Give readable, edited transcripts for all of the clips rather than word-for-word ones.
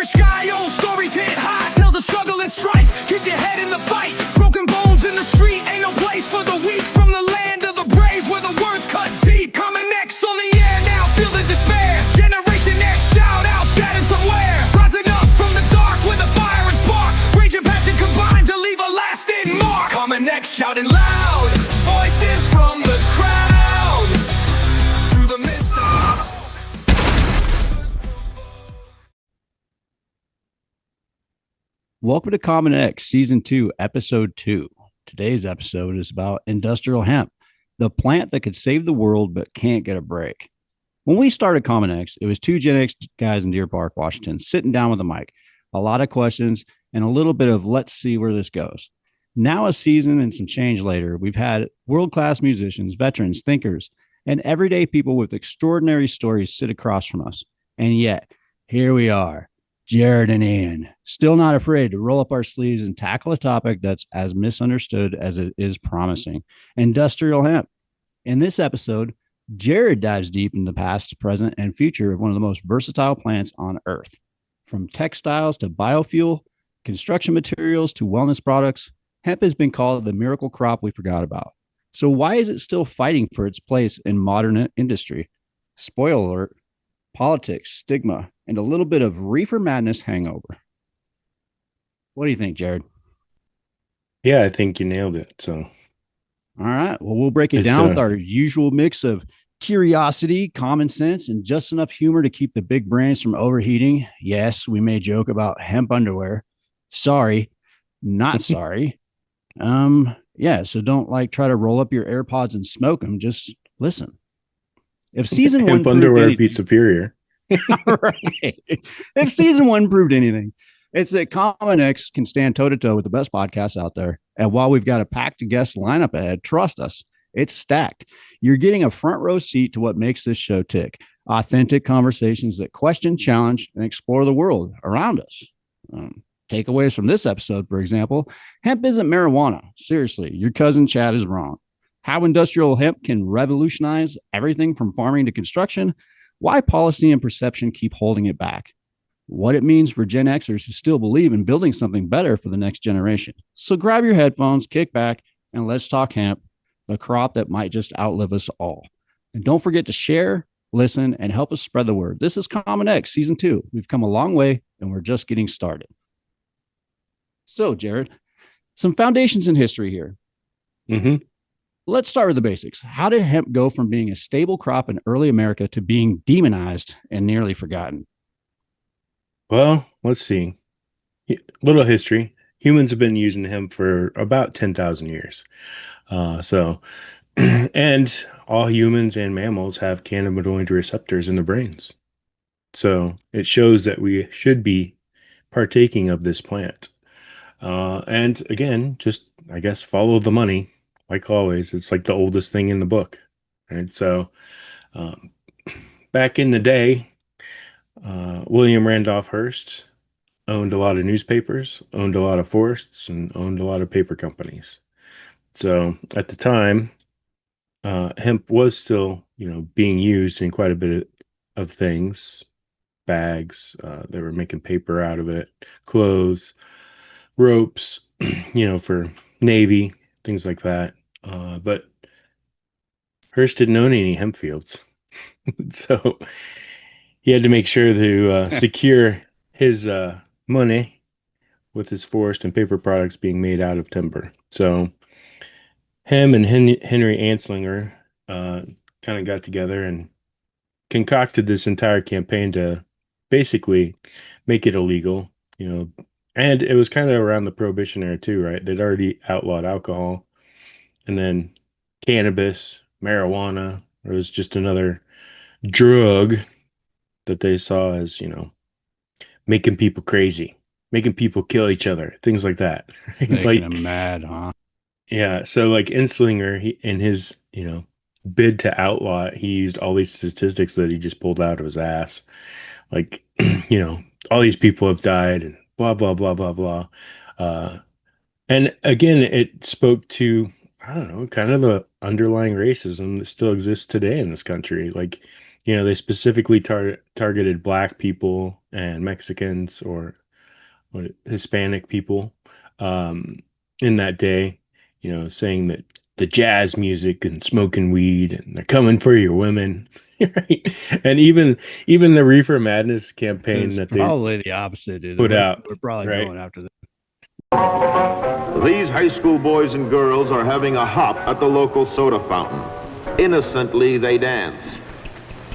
Irish sky, old stories hit high, tales of struggle and strife. Keep your head in the fight, broken bones in the street. Ain't no place for the weak, from the land of the brave, where the words cut deep. Coming next on the air, now feel the despair. Generation X, shout out, shattered somewhere. Rising up from the dark with a fire and spark. Rage and passion combined to leave a lasting mark. Coming next, shouting loud, voices from the crowd. Through the mist of Welcome to Common X Season 2, Episode 2. Today's episode is about industrial hemp, the plant that could save the world but can't get a break. When we started Common X, it was two Gen X guys in Deer Park, Washington, sitting down with a mic, a lot of questions, and a little bit of let's see where this goes. Now, a season and some change later, we've had world-class musicians, veterans, thinkers, and everyday people with extraordinary stories sit across from us. And yet, here we are. Jared and Ian, still not afraid to roll up our sleeves and tackle a topic that's as misunderstood as it is promising: industrial hemp. In this episode, Jared dives deep in the past, present, and future of one of the most versatile plants on Earth. From textiles to biofuel, construction materials to wellness products, hemp has been called the miracle crop we forgot about. So why is it still fighting for its place in modern industry? Spoiler alert: politics, stigma, and a little bit of reefer madness hangover. What do you think, Jared? Yeah, I think you nailed it. So, all right. Well, we'll break it down with our usual mix of curiosity, common sense, and just enough humor to keep the big brains from overheating. Yes, we may joke about hemp underwear. Sorry, not sorry. Yeah, so don't try to roll up your AirPods and smoke them. Just listen. If season one hemp underwear would be superior. Right. If season one proved anything, it's that Common X can stand toe to toe with the best podcasts out there. And while we've got a packed guest lineup ahead, trust us, it's stacked. You're getting a front row seat to what makes this show tick: authentic conversations that question, challenge, and explore the world around us. Takeaways from this episode, for example: hemp isn't marijuana. Seriously, your cousin Chad is wrong. How industrial hemp can revolutionize everything from farming to construction. Why policy and perception keep holding it back. What it means for Gen Xers who still believe in building something better for the next generation. So grab your headphones, kick back, and let's talk hemp, the crop that might just outlive us all. And don't forget to share, listen, and help us spread the word. This is Common X Season 2. We've come a long way, and we're just getting started. So, Jared, some foundations in history here. Let's start with the basics. How did hemp go from being a stable crop in early America to being demonized and nearly forgotten? Well, let's see. Little history. Humans have been using hemp for about 10,000 years. And all humans and mammals have cannabinoid receptors in the brains. So it shows that we should be partaking of this plant. And again, just, I guess, follow the money. Like always, it's like the oldest thing in the book, right? So back in the day, William Randolph Hearst owned a lot of newspapers, owned a lot of forests, and owned a lot of paper companies. So at the time, hemp was still, being used in quite a bit of things. Bags, they were making paper out of it, clothes, ropes, for Navy, things like that. But Hearst didn't own any hemp fields. So he had to make sure to secure his money with his forest and paper products being made out of timber. So him and Henry Anslinger kind of got together and concocted this entire campaign to basically make it illegal, and it was kind of around the Prohibition era too, right? They'd already outlawed alcohol, and then cannabis, marijuana. It was just another drug that they saw as, making people crazy, making people kill each other, things like that. Making them mad, huh? Yeah. So like Inslinger, in his, bid to outlaw it, he used all these statistics that he just pulled out of his ass. Like, all these people have died and blah, blah, blah, blah, blah. And again, it spoke to, I don't know, kind of the underlying racism that still exists today in this country. Like, They specifically targeted black people and Mexicans or Hispanic people um, in that day, saying that the jazz music and smoking weed and they're coming for your women. Right? And even the Reefer Madness campaign It's that they probably the opposite, dude. put out, We're probably right? going after this. These high school boys and girls are having a hop at the local soda fountain. Innocently they dance.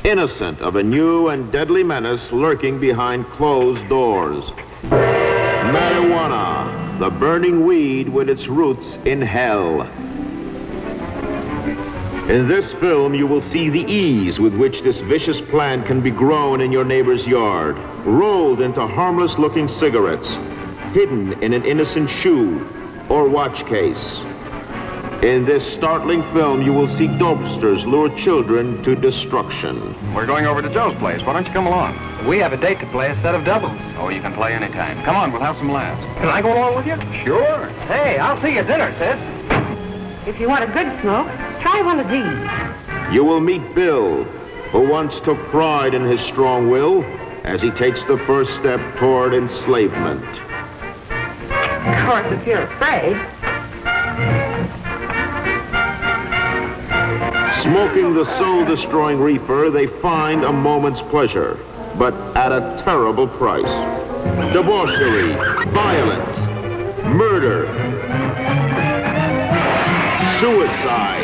Innocent of a new and deadly menace lurking behind closed doors. Marijuana, the burning weed with its roots in hell. In this film, you will see the ease with which this vicious plant can be grown in your neighbor's yard, rolled into harmless-looking cigarettes, hidden in an innocent shoe or watch case. In this startling film, you will see dopesters lure children to destruction. We're going over to Joe's place. Why don't you come along? We have a date to play a set of doubles. Oh, you can play anytime. Come on, we'll have some laughs. Can I go along with you? Sure. Hey, I'll see you at dinner, sis. If you want a good smoke, try one of these. You will meet Bill, who once took pride in his strong will as he takes the first step toward enslavement. Of course, if you're afraid. Smoking the soul-destroying reefer, they find a moment's pleasure, but at a terrible price. Debauchery, violence, murder, suicide.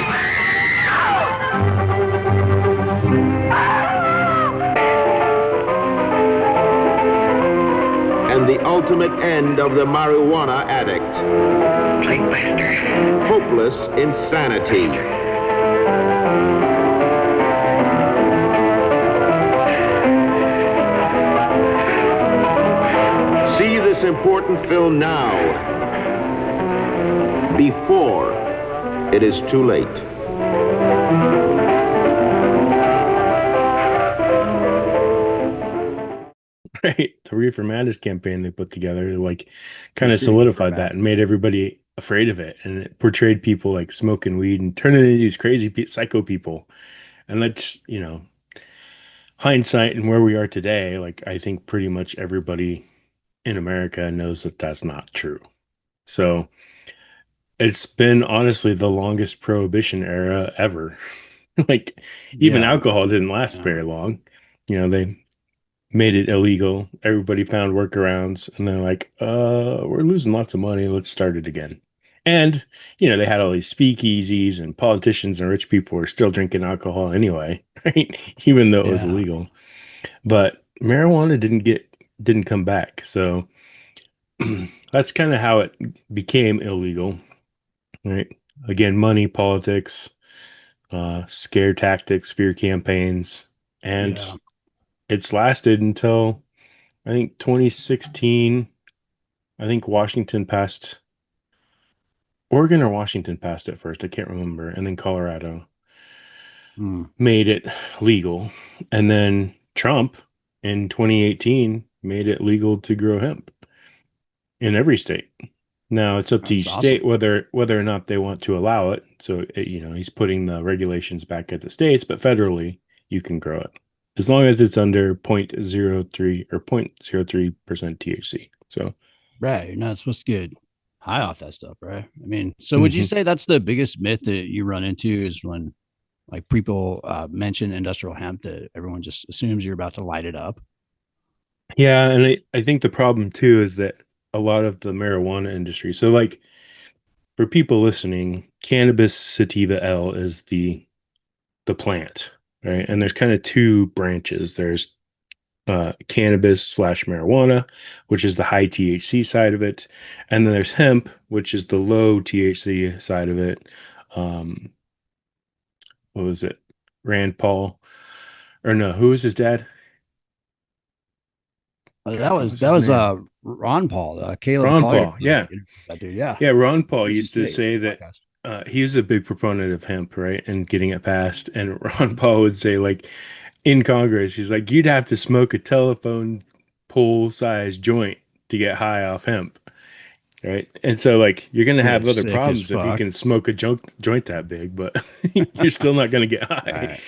And the ultimate end of the marijuana addict. Hopeless insanity. See this important film now, before it is too late. Right. The Reefer Madness campaign they put together, like, kind of solidified that and made everybody afraid of it. And it portrayed people like smoking weed and turning into these crazy psycho people. And that's, hindsight and where we are today, like, I think pretty much everybody in America knows that that's not true. So it's been honestly the longest prohibition era ever. Like, even Yeah. alcohol didn't last Yeah. very long. They made it illegal. Everybody found workarounds, and they're like, we're losing lots of money. Let's start it again. And, they had all these speakeasies, and politicians and rich people were still drinking alcohol anyway, right? Even though it was Yeah. illegal. But marijuana didn't come back. So that's kind of how it became illegal, right? Again, money, politics, scare tactics, fear campaigns, and Yeah. it's lasted until I think 2016. I think Oregon or Washington passed it first. I can't remember. And then Colorado made it legal. And then Trump in 2018 made it legal to grow hemp in every state. Now it's up to That's each state awesome. whether or not they want to allow it. So he's putting the regulations back at the states, but federally you can grow it as long as it's under 0.03 or 0.03% THC. So Right. You're not supposed to get high off that stuff, right? I mean, so would you say that's the biggest myth that you run into is when like people mention industrial hemp that everyone just assumes you're about to light it up? yeah, and I think the problem too is that a lot of the marijuana industry. So like for people listening, cannabis sativa L is the plant, right? And there's kind of two branches. There's cannabis / marijuana, which is the high THC side of it. And then there's hemp, which is the low THC side of it. What was it? Rand Paul, or no, who was his dad? God, That what was his name? Ron Paul, Caleb Ron Collier. Paul. Yeah. That dude. Yeah. Yeah. Ron Paul He used to today, say that podcast. he was a big proponent of hemp, right? And getting it passed. And Ron Paul would say, like, in Congress, he's like, you'd have to smoke a telephone pole sized joint to get high off hemp. right? And so like you're gonna have You're other sick as problems if you fuck. can smoke a joint that big, but you're still not gonna get high. Right.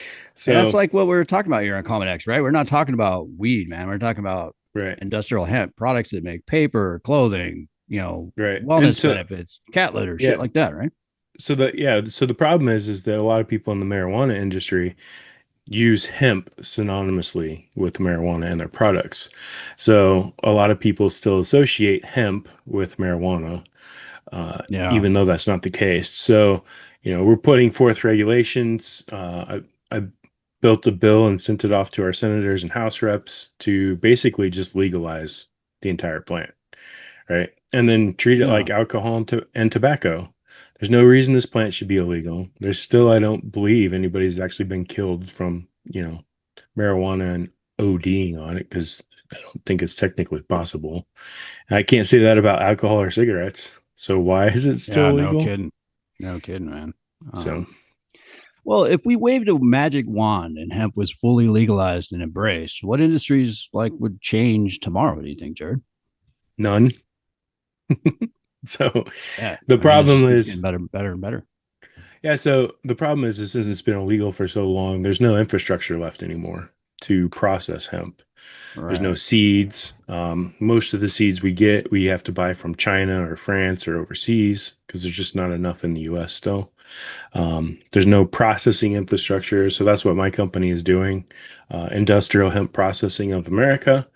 And that's So like what we were talking about here on Common X, right? We're not talking about weed, man. We're talking about right, industrial hemp products that make paper, clothing, right, and wellness so benefits, cat litter, yeah, shit like that, right? so the problem is that a lot of people in the marijuana industry use hemp synonymously with marijuana and their products. So a lot of people still associate hemp with marijuana, Yeah. even though that's not the case. So, we're putting forth regulations. I built a bill and sent it off to our senators and House reps to basically just legalize the entire plant, right? And then treat it Yeah. like alcohol and tobacco. There's no reason this plant should be illegal. There's still, I don't believe anybody's actually been killed from, marijuana and ODing on it because I don't think it's technically possible. And I can't say that about alcohol or cigarettes. So why is it still Yeah. No illegal? kidding. No kidding, man. So Well, if we waved a magic wand and hemp was fully legalized and embraced, what industries would change tomorrow? Do you think, Jared? none. So Yeah. the I mean, it just problem keeps is, getting better, better, and better. yeah, so the problem is since it's been illegal for so long, there's no infrastructure left anymore to process hemp. There's no Right. seeds. Most of the seeds we get, we have to buy from China or France or overseas because there's just not enough in the US still. There's no processing infrastructure. So that's what my company is doing. Industrial Hemp Processing of America.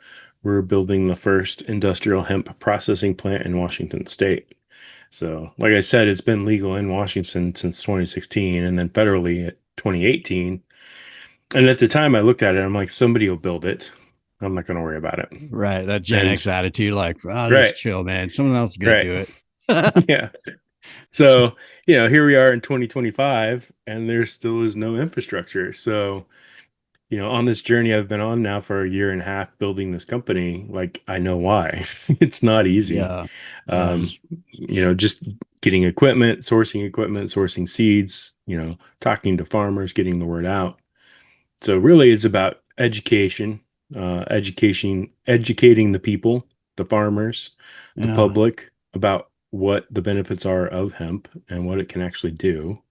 We're building the first industrial hemp processing plant in Washington State. So, like I said, it's been legal in Washington since 2016 and then federally at 2018. And at the time I looked at it, I'm like, somebody will build it. I'm not going to worry about it. Right. That Gen And X attitude, like, oh, right, just chill, man. Someone else is going to right. do it. Yeah. So, here we are in 2025 and there still is no infrastructure. So, on this journey I've been on now for a year and a half building this company, like I know why. It's not easy. Yeah. Yeah. Um, just getting equipment, sourcing seeds, talking to farmers, getting the word out. So really it's about educating the people, the farmers, the Yeah. public about what the benefits are of hemp and what it can actually do.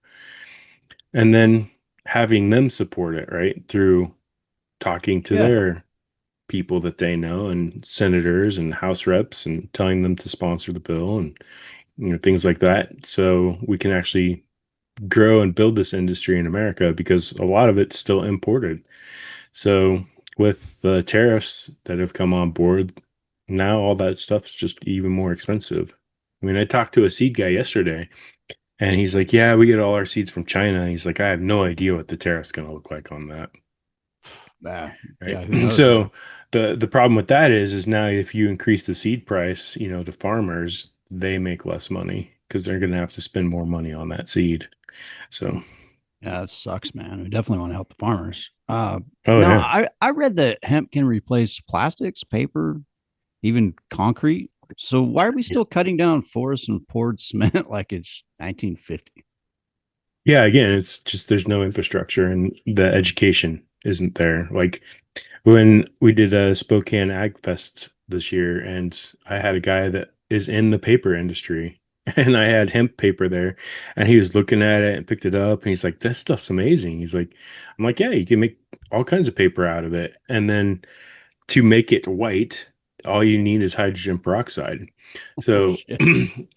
And then having them support it, right? Through talking to Yeah. their people that they know and senators and House reps and telling them to sponsor the bill and things like that. So we can actually grow and build this industry in America because a lot of it's still imported. So with the tariffs that have come on board, now all that stuff's just even more expensive. I mean, I talked to a seed guy yesterday and he's like, yeah, we get all our seeds from China. And he's like, I have no idea what the tariff's going to look like on that. Yeah. Right. Yeah. Who knows, So man? the problem with that is now if you increase the seed price, to farmers, they make less money because they're going to have to spend more money on that seed. So, Yeah, it sucks, man. We definitely want to help the farmers. oh Now, yeah. I read that hemp can replace plastics, paper, even concrete. So why are we still cutting down forests and poured cement like it's 1950? Yeah, again, it's just there's no infrastructure and the education isn't there. Like when we did a Spokane Ag Fest this year, and I had a guy that is in the paper industry, and I had hemp paper there, and he was looking at it and picked it up, and he's like, "That stuff's amazing." He's like, "I'm like, yeah, you can make all kinds of paper out of it, and then to make it white, all you need is hydrogen peroxide." Oh, So shit.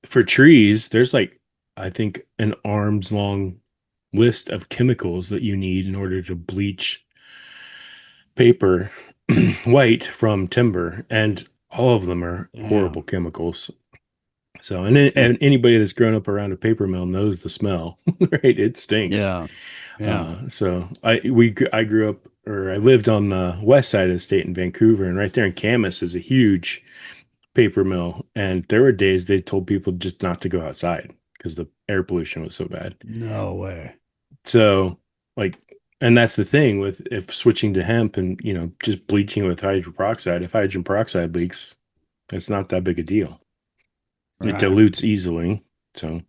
for trees, there's like I think an arm's long list of chemicals that you need in order to bleach paper white from timber, and all of them are horrible Damn. chemicals. So, and, Hmm. and anybody that's grown up around a paper mill knows the smell, right? It stinks. Yeah. Yeah. So I grew up or I lived on the west side of the state in Vancouver, and right there in Camas is a huge paper mill. And there were days they told people just not to go outside because the air pollution was so bad. No way. So, like, and that's the thing with if switching to hemp and, just bleaching with hydrogen peroxide, if hydrogen peroxide leaks, it's not that big a deal. It Right. dilutes easily. So,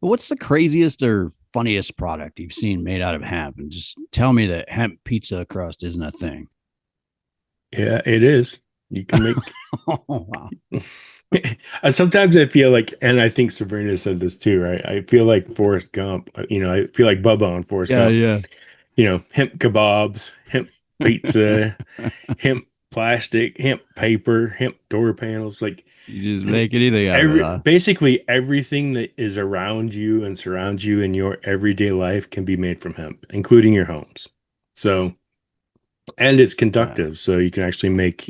What's the craziest or funniest product you've seen made out of hemp? And just tell me that hemp pizza crust isn't a thing. yeah, it is. You can make. Oh, wow. Sometimes I feel like, and I think Sabrina said this too, right? I feel like Forrest Gump. I feel like Bubba on Forrest Yeah, Gump. yeah. Hemp kebabs, hemp pizza, hemp plastic, hemp paper, hemp door panels, like You just make anything out of it, huh? basically everything that is around you and surrounds you in your everyday life can be made from hemp, including your homes. So, and it's Yeah. conductive, so you can actually make,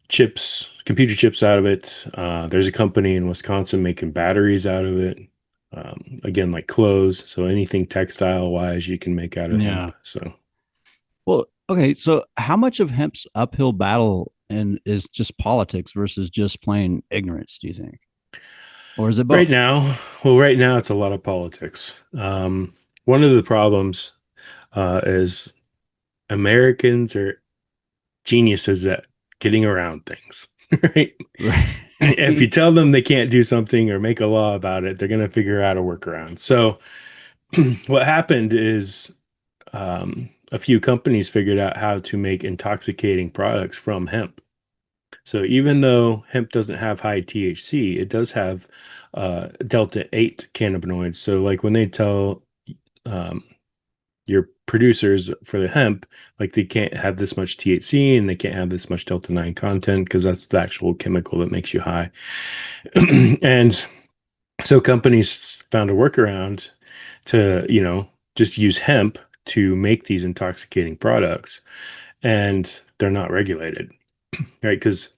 chips, computer chips out of it. There's a company in Wisconsin making batteries out of it. Again, like clothes, so anything textile wise, you can make out of Yeah. hemp. So. Well, okay. So, how much of hemp's uphill battle and is just politics versus just plain ignorance? Do you think, or is it Right both? now, right now it's a lot of politics. One of the problems is Americans are geniuses at getting around things, right? If you Right. tell them they can't do something or make a law about it, they're going to figure out a workaround. So, what happened is a few companies figured out how to make intoxicating products from hemp. So even though hemp doesn't have high THC, it does have delta 8 cannabinoids. So like when they tell um, your producers for the hemp, like they can't have this much THC and they can't have this much delta 9 content because that's the actual chemical that makes you high. And so companies found a workaround to, just use hemp to make these intoxicating products, and they're not regulated, right? Because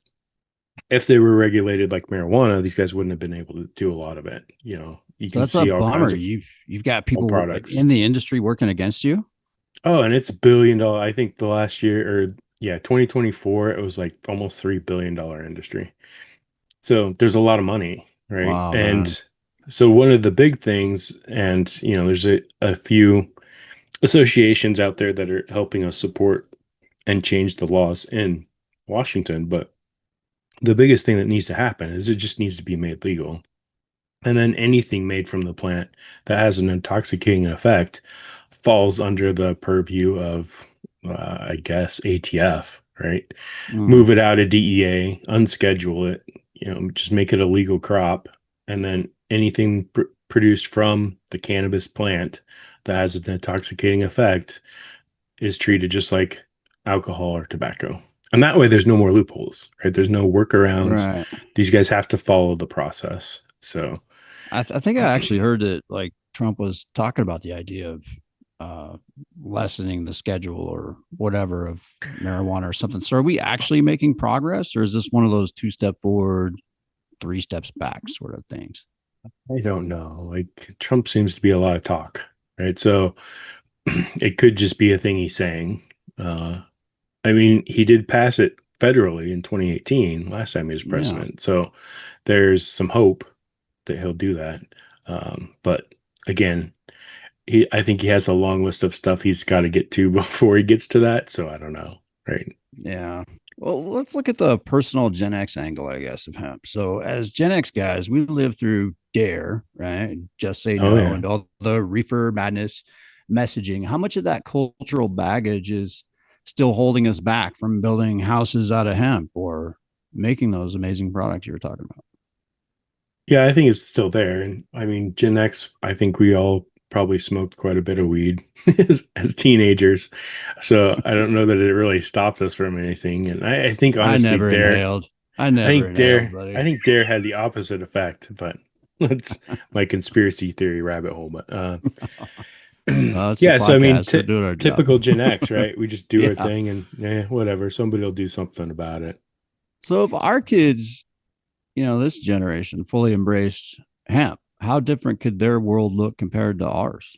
if they were regulated like marijuana, these guys wouldn't have been able to do a lot of it. You So can that's a see all bummer. kinds of You've got old people products. in the industry working against you. Oh, and it's $1 billion. I think the last year, or yeah, 2024, it was like almost $3 billion industry. So there's a lot of money, right? Wow, man. And so one of the big things, and there's a few associations out there that are helping us support and change the laws in Washington. But the biggest thing that needs to happen is it just needs to be made legal. And then anything made from the plant that has an intoxicating effect falls under the purview of, I guess, ATF, right? Mm, Move it out of DEA, unschedule it, just make it a legal crop. And then anything produced from the cannabis plant that has an intoxicating effect is treated just like alcohol or tobacco. And that way, there's no more loopholes, right? There's no workarounds. right. These guys have to follow the process. So, I think I actually heard that like Trump was talking about the idea of uh, lessening the schedule or whatever of marijuana or something. So are we actually making progress, or is this one of those 2 step forward, 3 steps back sort of things? I don't know. Like Trump seems to be a lot of talk, right? So it could just be a thing he's saying. Uh, I mean, he did pass it federally in 2018, last time he was Yeah. president. So there's some hope that he'll do that. But again, I think he has a long list of stuff he's got to get to before he gets to that. So I don't know, right? Yeah. Well, let's look at the personal Gen X angle, I guess, of hemp. So, as Gen X guys, we lived through Dare, right? And Just Say Oh No, yeah. and all the reefer madness messaging. How much of that cultural baggage is still holding us back from building houses out of hemp or making those amazing products you were talking about? Yeah, I think it's still there. And I mean, Gen X, I think we all probably smoked quite a bit of weed as teenagers. So I don't know that it really stopped us from anything. And I think I honestly, never inhaled. I never inhaled, I buddy. think Dare had the opposite effect, but that's my conspiracy theory rabbit hole. But It's the yeah, so I mean, podcast. We're doing our job. typical Gen X, right? We just do our Yeah. thing and whatever. Somebody will do something about it. So if our kids, this generation fully embraced hemp, how different could their world look compared to ours?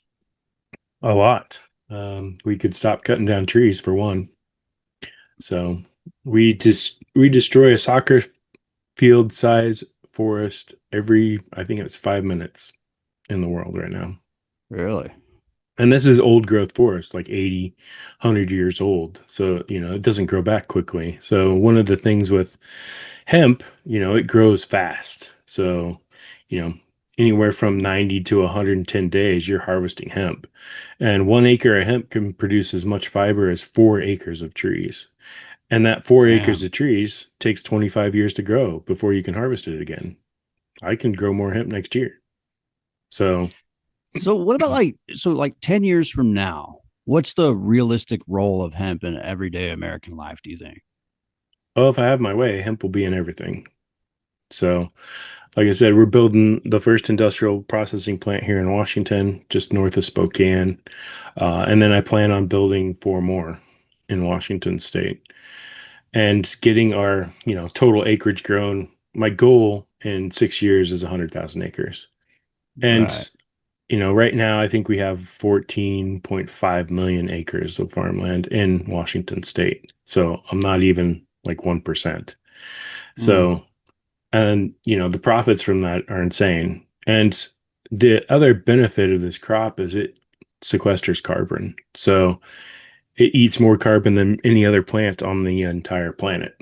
A lot. We could stop cutting down trees for one. So we destroy a soccer field size forest every, I think it's 5 minutes in the world right now. Really? And this is old growth forest, like 80, 100 years old. So, it doesn't grow back quickly. So one of the things with hemp, it grows fast. So, you know, anywhere from 90 to 110 days, you're harvesting hemp. And 1 acre of hemp can produce as much fiber as 4 acres of trees. And that 4 acres Damn. of trees takes 25 years to grow before you can harvest it again. I can grow more hemp next year. So, So what about like 10 years from now? What's the realistic role of hemp in everyday American life, do you think? oh, if I have my way, hemp will be in everything. So, like I said, we're building the first industrial processing plant here in Washington, just north of Spokane. And then I plan on building 4 more in Washington state and getting our, total acreage grown. My goal in 6 years is 100,000 acres. Right. And, right now I think we have 14.5 million acres of farmland in Washington state. So I'm not even like 1%. Mm, So, and the profits from that are insane. And the other benefit of this crop is it sequesters carbon. So it eats more carbon than any other plant on the entire planet.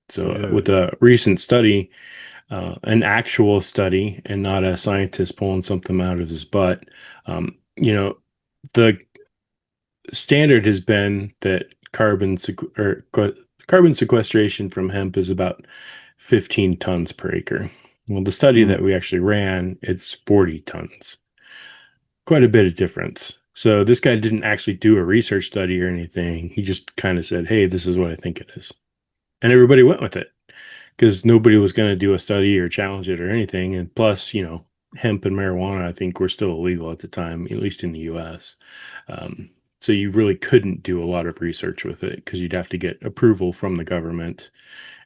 So with dude. a recent study, an actual study and not a scientist pulling something out of his butt, the standard has been that carbon sequestration from hemp is about 15 tons per acre. Well, the study Mm, that we actually ran, it's 40 tons. Quite a bit of difference. So this guy didn't actually do a research study or anything. He just kind of said, "Hey, this is what I think it is." And everybody went with it because nobody was going to do a study or challenge it or anything. And plus, hemp and marijuana, I think, were still illegal at the time, at least in the US. Um, so you really couldn't do a lot of research with it because you'd have to get approval from the government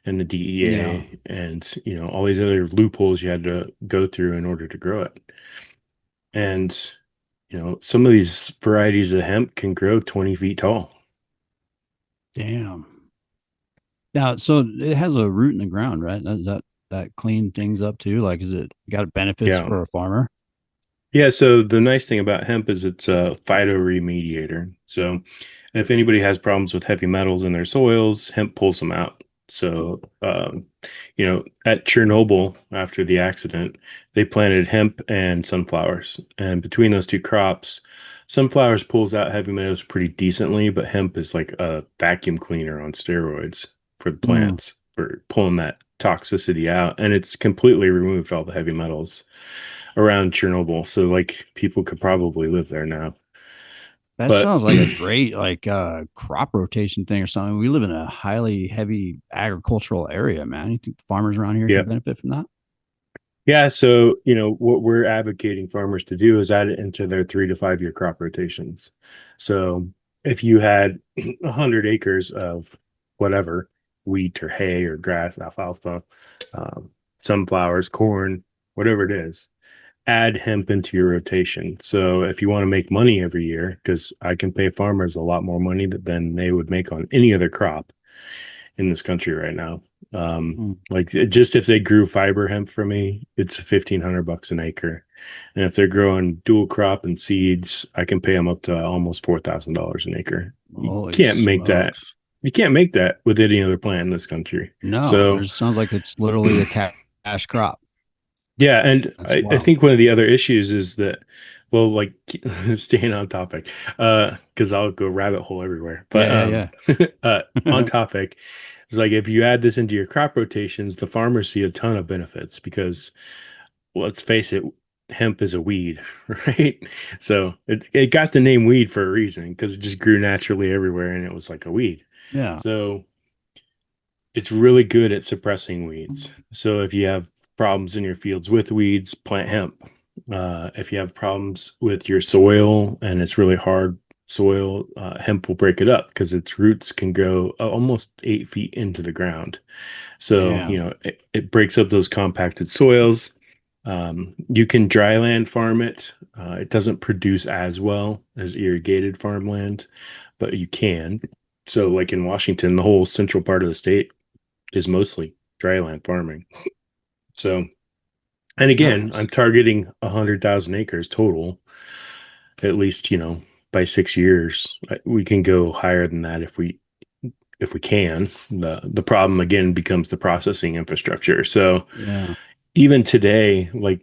and the yeah. DEA and, all these other loopholes you had to go through in order to grow it. And, some of these varieties of hemp can grow 20 feet tall. Damn. Now, so it has a root in the ground, right? Does that clean things up too? Like, is it got benefits Yeah. for a farmer? Yeah, so the nice thing about hemp is it's a phytoremediator. So if anybody has problems with heavy metals in their soils, hemp pulls them out. So, at Chernobyl after the accident, they planted hemp and sunflowers. And between those two crops, sunflowers pulls out heavy metals pretty decently, but hemp is like a vacuum cleaner on steroids for the Mm, plants for pulling that toxicity out. And it's completely removed all the heavy metals around Chernobyl. So like people could probably live there now. that But sounds like a great crop rotation thing or something. We live in a highly heavy agricultural area, man. You think farmers around here yeah. could benefit from that? Yeah, so what we're advocating farmers to do is add it into their 3 to 5 year crop rotations. So if you had 100 acres of whatever, wheat or hay or grass, alfalfa, sunflowers, corn, whatever it is, add hemp into your rotation. So if you want to make money every year, because I can pay farmers a lot more money than they would make on any other crop in this country right now. Mm. Like just if they grew fiber hemp for me, it's $1,500 an acre. And if they're growing dual crop and seeds, I can pay them up to almost $4,000 an acre. You Holy can't make that. smokes. You can't make that with any other plant in this country. No, So it sounds like it's literally a cash crop. yeah, and That's I wild. think one of the other issues is that, well, like staying on topic, because I'll go rabbit hole everywhere. But Yeah, on yeah, topic, it's like if you add this into your crop rotations, the farmers see a ton of benefits because, well, let's face it, hemp is a weed, right? So it got the name weed for a reason because it just grew naturally everywhere and it was like a weed. yeah. So it's really good at suppressing weeds. So if you have problems in your fields with weeds, plant hemp. If you have problems with your soil and it's really hard soil, hemp will break it up because its roots can go almost 8 feet into the ground. So, Damn. it breaks up those compacted soils. You can dry land farm it. It doesn't produce as well as irrigated farmland, but you can. So, like in Washington, the whole central part of the state is mostly dry land farming. So, and again, I'm Nice. targeting 100,000 acres total, at least, by 6 years. We can go higher than that if we can. The problem again becomes the processing infrastructure. So Yeah. even today, like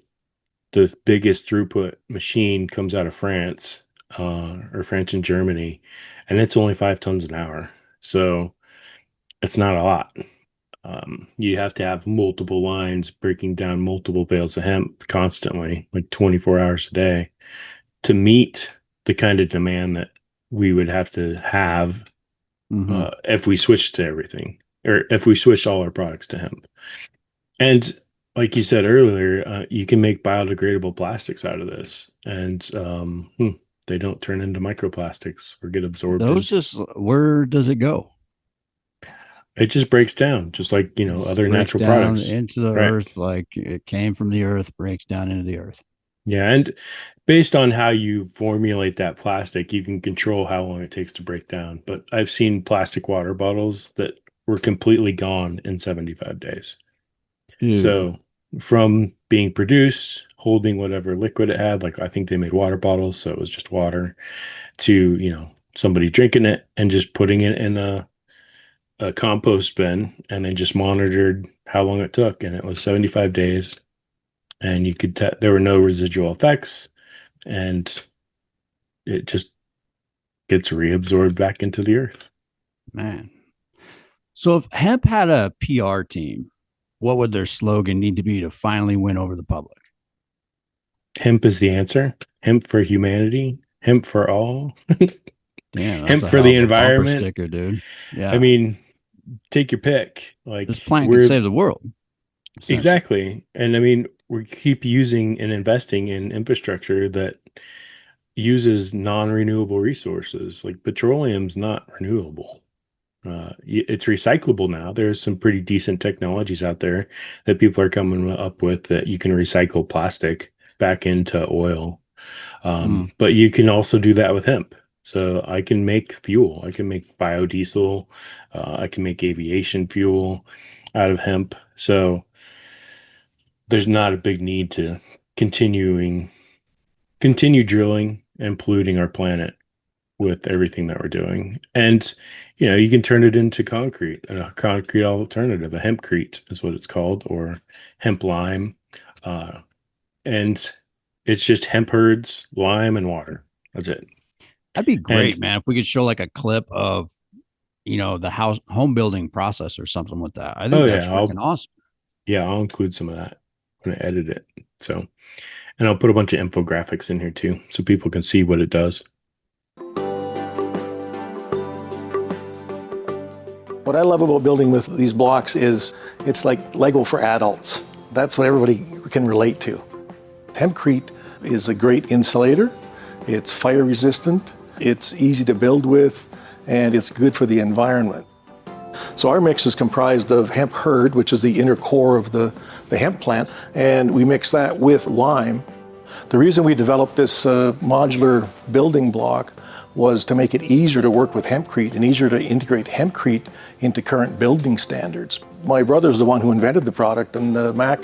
the biggest throughput machine comes out of France, or France and Germany, and it's only 5 tons an hour. So It's not a lot. You have to have multiple lines breaking down multiple bales of hemp constantly, like 24 hours a day, to meet the kind of demand that we would have to have if we switched to everything, or if we switched all our products to hemp. And like you said earlier, you can make biodegradable plastics out of this, and they don't turn into microplastics or get absorbed. Those just, where does it go? It just breaks down, just like, other Breaks natural down products. into the Right. earth, like it came from the earth, breaks down into the earth. Yeah, and based on how you formulate that plastic, you can control how long it takes to break down. But I've seen plastic water bottles that were completely gone in 75 days. Ew. So from being produced, holding whatever liquid it had, like I think they made water bottles, so it was just water, to, somebody drinking it and just putting it in a compost bin, and then just monitored how long it took. And it was 75 days. And you could there were no residual effects, and it just gets reabsorbed back into the earth. Man. So if hemp had a PR team, what would their slogan need to be to finally win over the public? Hemp is the answer. Hemp for humanity. Hemp for all. Damn, that's Hemp a for hell the of a bumper environment. sticker, dude. Yeah. I mean, take your pick. Like, this plant could save the world. Exactly. And I mean, we keep using and investing in infrastructure that uses non-renewable resources. Like petroleum's not renewable. It's recyclable now. There's some pretty decent technologies out there that people are coming up with that you can recycle plastic back into oil. But you can also do that with hemp. So I can make fuel. I can make biodiesel. I can make aviation fuel out of hemp. So there's not a big need to continue drilling and polluting our planet with everything that we're doing. And, you can turn it into concrete, and a concrete alternative, a hempcrete is what it's called, or hemp lime. And it's just hemp herds, lime, and water. That's it. That'd be great, man. If we could show like a clip of, the home building process or something with that. I think that's freaking awesome. Yeah, I'll include some of that when I edit it. So, and I'll put a bunch of infographics in here too, so people can see what it does. What I love about building with these blocks is it's like Lego for adults. That's what everybody can relate to. Hempcrete is a great insulator. It's fire resistant. It's easy to build with, and it's good for the environment. So our mix is comprised of hemp hurd, which is the inner core of the hemp plant, and we mix that with lime. The reason we developed this modular building block was to make it easier to work with hempcrete and easier to integrate hempcrete into current building standards. My brother's the one who invented the product, and Mac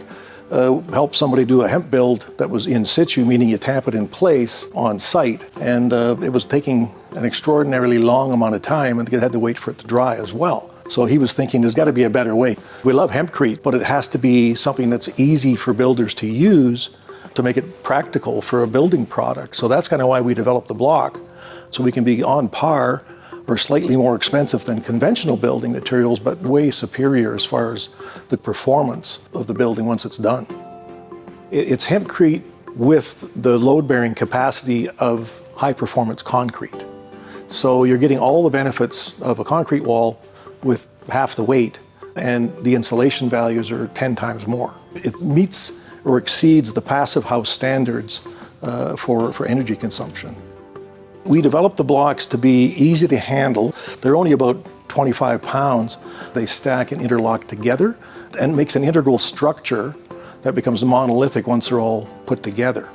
helped somebody do a hemp build that was in situ, meaning you tap it in place on site. And it was taking an extraordinarily long amount of time, and they had to wait for it to dry as well. So he was thinking there's got to be a better way. We love hempcrete, but it has to be something that's easy for builders to use to make it practical for a building product. So that's kind of why we developed the block, so we can be on par or slightly more expensive than conventional building materials, but way superior as far as the performance of the building once it's done. It's hempcrete with the load-bearing capacity of high-performance concrete. So you're getting all the benefits of a concrete wall with half the weight, and the insulation values are 10 times more. It meets or exceeds the passive house standards for energy consumption. We developed the blocks to be easy to handle. They're only about 25 pounds. They stack and interlock together and makes an integral structure that becomes monolithic once they're all put together.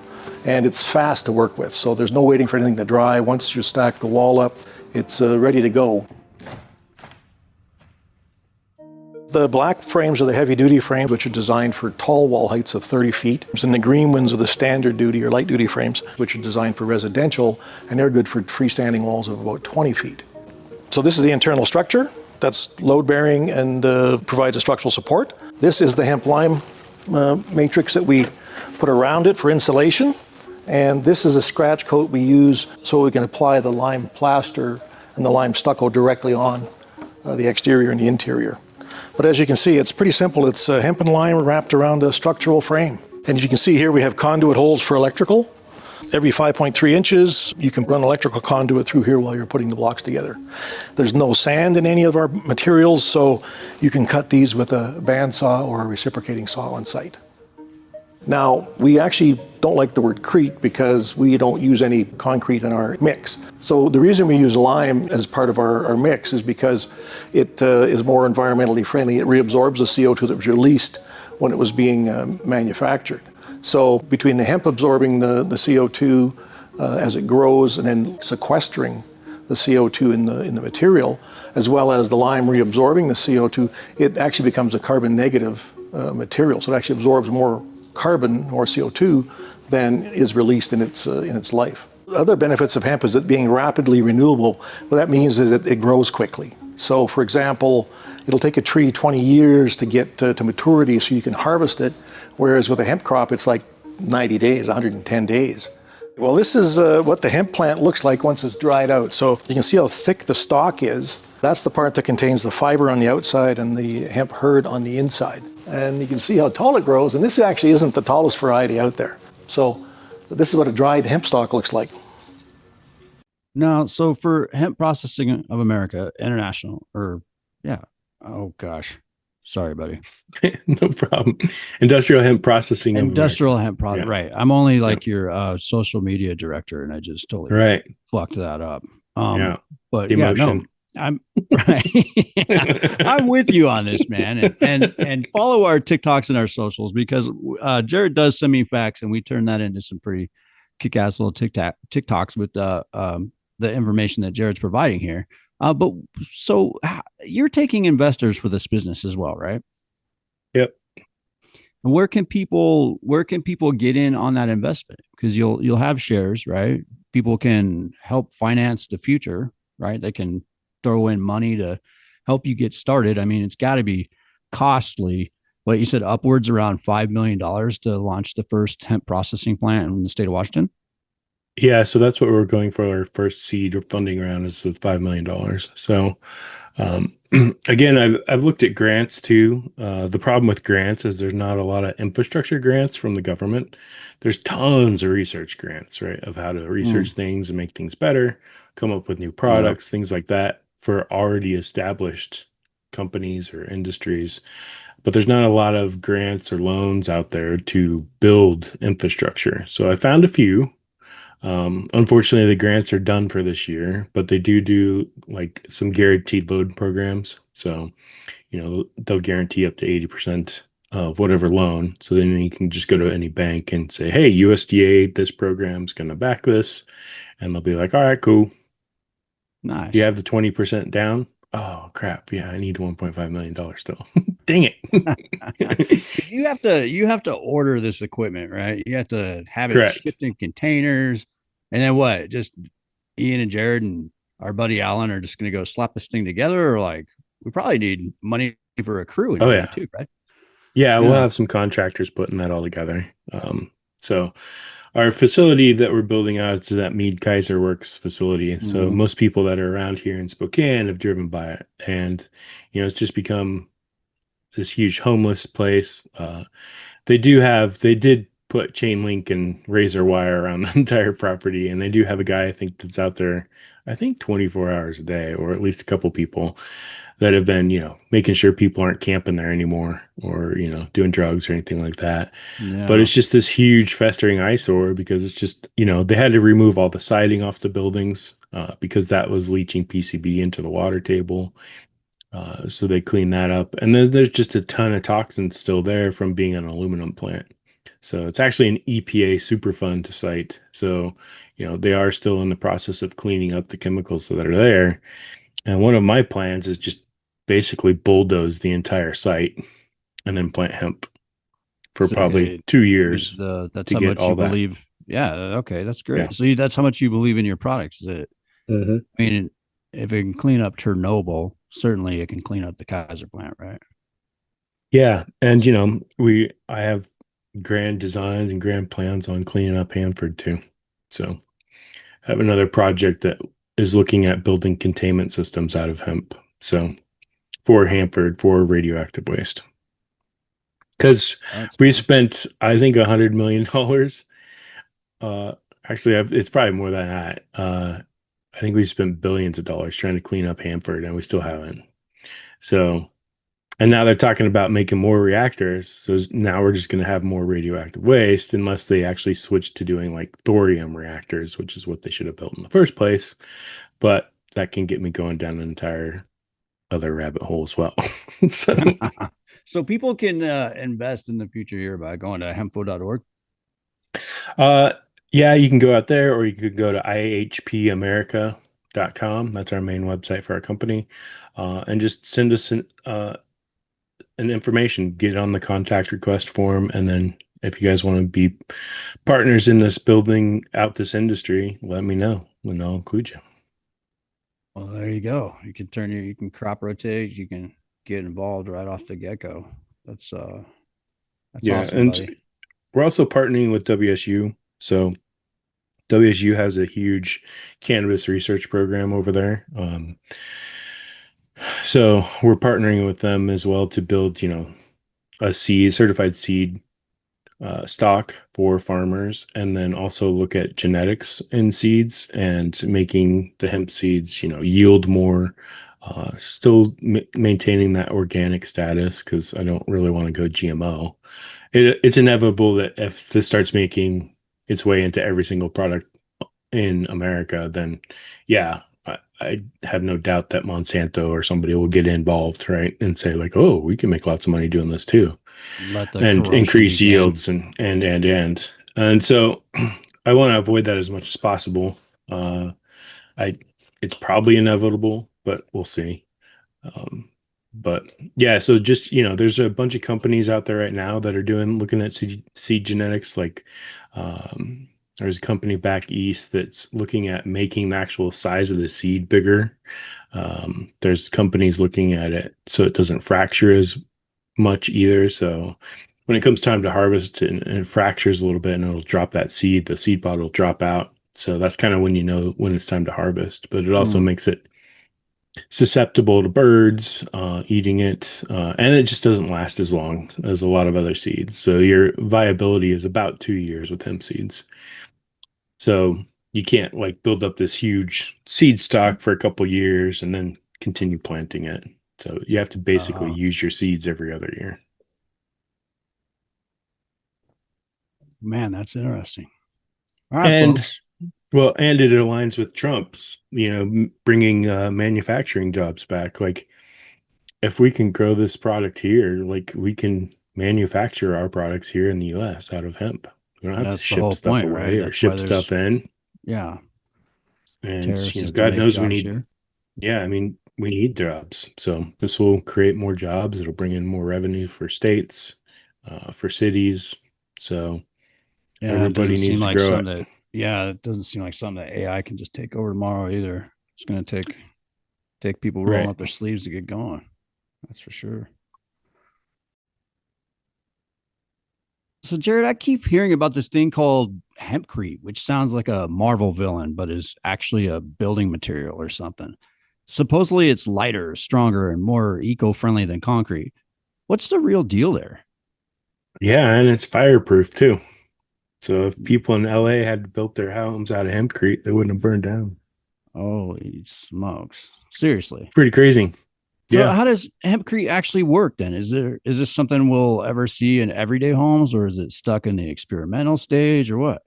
And it's fast to work with, so there's no waiting for anything to dry. Once you stack the wall up, it's ready to go. The black frames are the heavy-duty frames, which are designed for tall wall heights of 30 feet. And the green ones are the standard-duty or light-duty frames, which are designed for residential, and they're good for freestanding walls of about 20 feet. So this is the internal structure that's load-bearing and provides a structural support. This is the hemp lime matrix that we put around it for insulation. And this is a scratch coat we use so we can apply the lime plaster and the lime stucco directly on the exterior and the interior. But as you can see, it's pretty simple. It's hemp and lime wrapped around a structural frame. And as you can see here, we have conduit holes for electrical. Every 5.3 inches, you can run electrical conduit through here while you're putting the blocks together. There's no sand in any of our materials, so you can cut these with a bandsaw or a reciprocating saw on site. Now, we actually don't like the word crete because we don't use any concrete in our mix. So the reason we use lime as part of our mix is because it is more environmentally friendly. It reabsorbs the CO2 that was released when it was being manufactured. So between the hemp absorbing the CO2 as it grows and then sequestering the CO2 in the material, as well as the lime reabsorbing the CO2, it actually becomes a carbon negative material. So it actually absorbs more carbon or CO2 than is released in its life. Other benefits of hemp is it being rapidly renewable. What that means is that it grows quickly. So for example, it'll take a tree 20 years to get to maturity so you can harvest it, whereas with a hemp crop, it's like 90 days, 110 days. Well, this is what the hemp plant looks like once it's dried out. So you can see how thick the stalk is. That's the part that contains the fiber on the outside and the hemp hurd on the inside. And you can see how tall it grows, and this actually isn't the tallest variety out there. So this is what a dried hemp stalk looks like. Now, so for Hemp Processing of America International, oh gosh, sorry, buddy. No problem. Industrial Hemp Processing. Industrial Hemp Product, right? I'm only like your social media director, and I just totally fucked that up. But Demotion. I'm right. I'm with you on this, man, and follow our TikToks and our socials because Jared does send me facts, and we turn that into some pretty kick-ass little TikToks with the information that Jared's providing here. But so you're taking investors for this business as well, right? Yep. And where can people get in on that investment? Because you'll have shares, right? People can help finance the future, right? They can throw in money to help you get started. I mean, it's got to be costly. What you said, upwards around $5 million to launch the first hemp processing plant in the state of Washington. Yeah, so that's what we're going for. Our first seed funding round is with $5 million. So again, I've looked at grants too. The problem with grants is there's not a lot of infrastructure grants from the government. There's tons of research grants, right, of how to research things and make things better, come up with new products, things like that for already established companies or industries. But there's not a lot of grants or loans out there to build infrastructure. So I found a few. Unfortunately, the grants are done for this year, but they do like some guaranteed loan programs. So, they'll guarantee up to 80% of whatever loan. So then you can just go to any bank and say, hey, USDA, this program's going to back this. And they'll be like, all right, cool. Nice. Do you have the 20% down? Oh, crap. Yeah, I need $1.5 million still. Dang it. You have to order this equipment, right? You have to have it Correct. shipped in containers. And then what? Just Ian and Jared and our buddy Alan are just going to go slap this thing together, or like we probably need money for a crew in here too, right? Yeah, we'll have some contractors putting that all together. So our facility that we're building out is that Mead Kaiser Works facility. So most people that are around here in Spokane have driven by it, and it's just become this huge homeless place. They did put chain link and razor wire around the entire property, and they do have a guy I think that's out there 24 hours a day, or at least a couple people that have been making sure people aren't camping there anymore, or doing drugs or anything like that. But it's just this huge festering eyesore because it's just they had to remove all the siding off the buildings because that was leaching PCB into the water table. So they clean that up, and then there's just a ton of toxins still there from being an aluminum plant. So it's actually an EPA Superfund site. So, they are still in the process of cleaning up the chemicals that are there. And one of my plans is just basically bulldoze the entire site and then plant hemp for probably 2 years. That's how much you believe. Yeah. Okay. That's great. Yeah. So that's how much you believe in your products. Is it? I mean, if it can clean up Chernobyl, certainly it can clean up the Kaiser plant, right? Yeah. And, I have grand designs and grand plans on cleaning up Hanford too. So I have another project that is looking at building containment systems out of hemp. So for Hanford for radioactive waste. Because we spent, I think, $100 million. Actually, it's probably more than that. I think we spent billions of dollars trying to clean up Hanford, and we still haven't. So, and now they're talking about making more reactors. So now we're just going to have more radioactive waste unless they actually switch to doing like thorium reactors, which is what they should have built in the first place. But that can get me going down an entire other rabbit hole as well. So, so people can invest in the future here by going to hempfo.org. yeah, you can go out there, or you could go to ihpamerica.com. That's our main website for our company. And just send us an information, get on the contact request form. And then if you guys want to be partners in this building out this industry, let me know and I'll include you. Well, there you go. You can crop rotate, you can get involved right off the get-go. That's awesome, and buddy. We're also partnering with WSU. So WSU has a huge cannabis research program over there. So we're partnering with them as well to build, a certified seed stock for farmers, and then also look at genetics in seeds and making the hemp seeds, yield more, still maintaining that organic status, because I don't really want to go GMO. It's inevitable that if this starts making its way into every single product in America, then yeah, I have no doubt that Monsanto or somebody will get involved, right? And say like, oh, we can make lots of money doing this too. Let the And corruption increase begin. yields and so I want to avoid that as much as possible. It's probably inevitable, but we'll see. But yeah, so just there's a bunch of companies out there right now that are looking at seed genetics. Like there's a company back east that's looking at making the actual size of the seed bigger. There's companies looking at it so it doesn't fracture as much either. So when it comes time to harvest, and it fractures a little bit and it'll drop that seed, the seed pod will drop out. So that's kind of when you know when it's time to harvest. But it also makes it susceptible to birds eating it, and it just doesn't last as long as a lot of other seeds. So your viability is about 2 years with hemp seeds. So you can't like build up this huge seed stock for a couple years and then continue planting it. So you have to basically use your seeds every other year. Man, that's interesting. All right, And folks. well, and it aligns with Trump's, bringing manufacturing jobs back. Like, if we can grow this product here, like we can manufacture our products here in the U.S. out of hemp. We don't have to ship stuff away or ship stuff in. Yeah. And Terrorists God knows we need. here. Yeah, I mean, we need jobs. So this will create more jobs. It'll bring in more revenue for states, for cities. So everybody needs to grow it. It doesn't seem like something that AI can just take over tomorrow either. It's going to take people rolling up their sleeves to get going. That's for sure. So, Jared, I keep hearing about this thing called hempcrete, which sounds like a Marvel villain, but is actually a building material or something. Supposedly, it's lighter, stronger, and more eco-friendly than concrete. What's the real deal there? Yeah, and it's fireproof too. So if people in LA had built their homes out of hempcrete, they wouldn't have burned down. Holy smokes. Seriously. Pretty crazy. So how does hempcrete actually work then? Is this something we'll ever see in everyday homes, or is it stuck in the experimental stage, or what?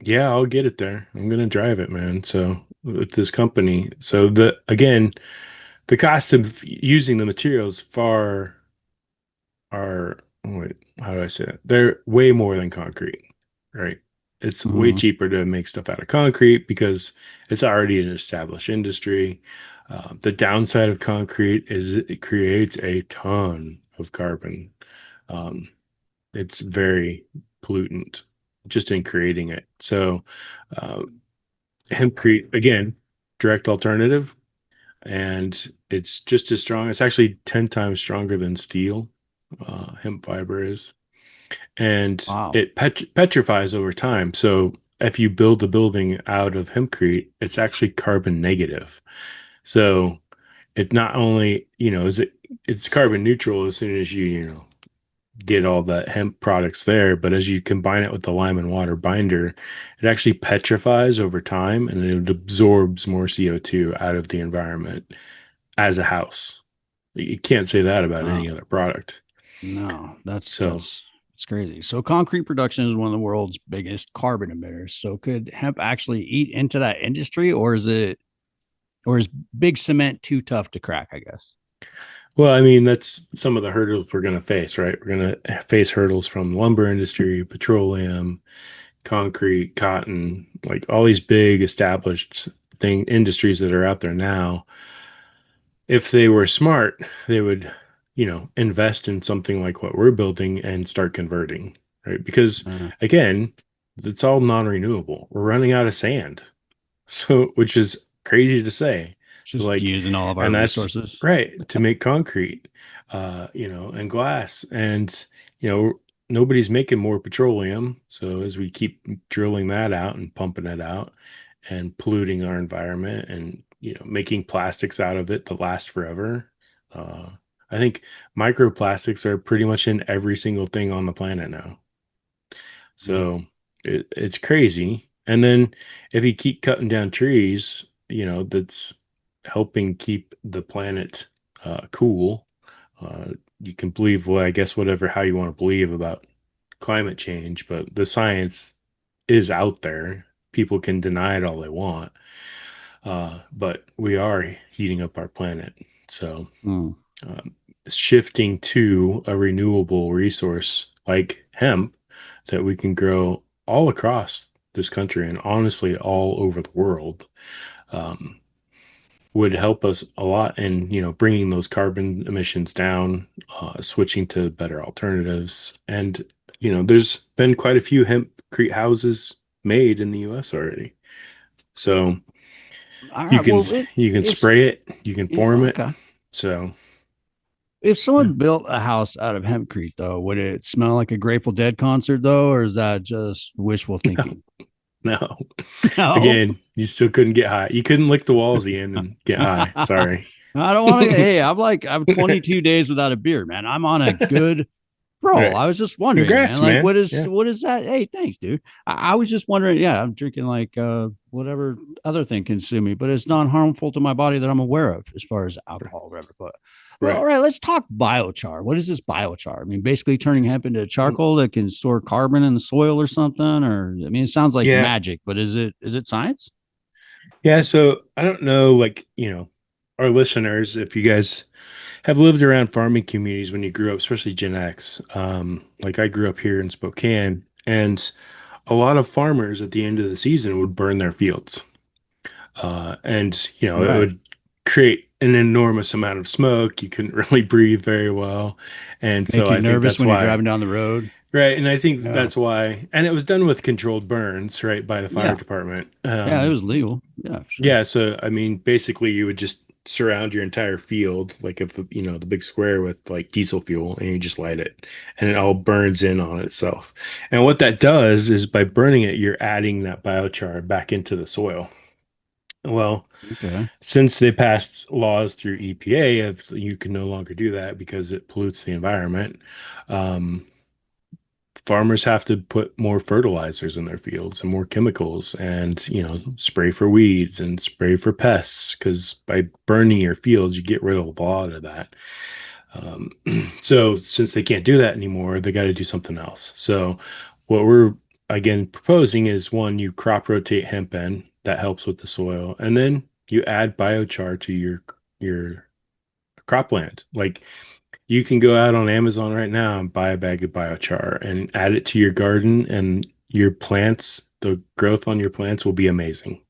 Yeah, I'll get it there. I'm going to drive it, man. So with this company, so the cost of using the materials how do I say it? They're way more than concrete, right? It's way cheaper to make stuff out of concrete because it's already an established industry. The downside of concrete is it creates a ton of carbon. It's very pollutant just in creating it. So hempcrete, again, direct alternative, and it's just as strong. It's actually 10 times stronger than steel. Hemp fiber is. And it petrifies over time. So if you build a building out of hempcrete, it's actually carbon negative. So it not only, it's carbon neutral as soon as you get all the hemp products there, but as you combine it with the lime and water binder, it actually petrifies over time and it absorbs more CO2 out of the environment as a house. You can't say that about Wow. any other product. No, So, it's crazy. So concrete production is one of the world's biggest carbon emitters. So could hemp actually eat into that industry, or is big cement too tough to crack, I guess? well, I mean, that's some of the hurdles we're going to face, right? We're going to face hurdles from the lumber industry, petroleum, concrete, cotton, like all these big established industries that are out there now. If they were smart, they would, invest in something like what we're building and start converting, right? Because again, it's all non-renewable. We're running out of sand. So, which is crazy to say. So Just like, using all of our and that's resources. right to make concrete, and glass, and you know, nobody's making more petroleum. So as we keep drilling that out and pumping it out and polluting our environment and, making plastics out of it to last forever. Uh, I think microplastics are pretty much in every single thing on the planet now. Yeah. So it's crazy. And then if you keep cutting down trees, that's helping keep the planet cool. You can believe, well, I guess whatever how you want to believe about climate change, but the science is out there. People can deny it all they want, but we are heating up our planet. So Mm. shifting to a renewable resource like hemp that we can grow all across this country and honestly all over the world, um, would help us a lot in bringing those carbon emissions down, switching to better alternatives. And there's been quite a few hempcrete houses made in the US already, so All you right. can Well, you can if spray it, you can yeah, form it. okay. So If yeah. someone built a house out of hempcrete, though, would it smell like a Grateful Dead concert, though, or is that just wishful thinking? No. No. Again, you still couldn't get high. You couldn't lick the walls again and get high. Sorry. I don't want to. Hey, I'm 22 days without a beer, man. I'm on a good roll. Right. I was just wondering, man. Congrats, Like, man. Yeah. what is that? Hey, thanks, dude. I was just wondering. Yeah, I'm drinking like whatever other thing can sue me, but it's non harmful to my body that I'm aware of as far as alcohol, or whatever. But well, Right. all right, let's talk biochar. What is this biochar? I mean, basically turning hemp into charcoal that can store carbon in the soil or something. Or I mean, it sounds like Yeah. magic, but is it science? Yeah. So I don't know, like, our listeners, if you guys have lived around farming communities when you grew up, especially Gen X. Like I grew up here in Spokane, and a lot of farmers at the end of the season would burn their fields. And it Right. would create an enormous amount of smoke. You couldn't really breathe very well. And Make so you I think nervous that's when you're why, driving down the road. right. And I think Yeah. that's why, and it was done with controlled burns, right, by the fire Yeah. department. Yeah. It was legal. Yeah. Sure. Yeah. So, I mean, basically, you would just surround your entire field, like if, the big square with like diesel fuel, and you just light it and it all burns in on itself. And what that does is by burning it, you're adding that biochar back into the soil. Well, Okay. since they passed laws through EPA of you can no longer do that because it pollutes the environment, um, farmers have to put more fertilizers in their fields and more chemicals and, spray for weeds and spray for pests because by burning your fields, you get rid of a lot of that. Um, so since they can't do that anymore, they got to do something else. So what we're again proposing is one, you crop rotate hemp in, that helps with the soil, and then you add biochar to your cropland. Like you can go out on Amazon right now and buy a bag of biochar and add it to your garden, and your plants, the growth on your plants will be amazing.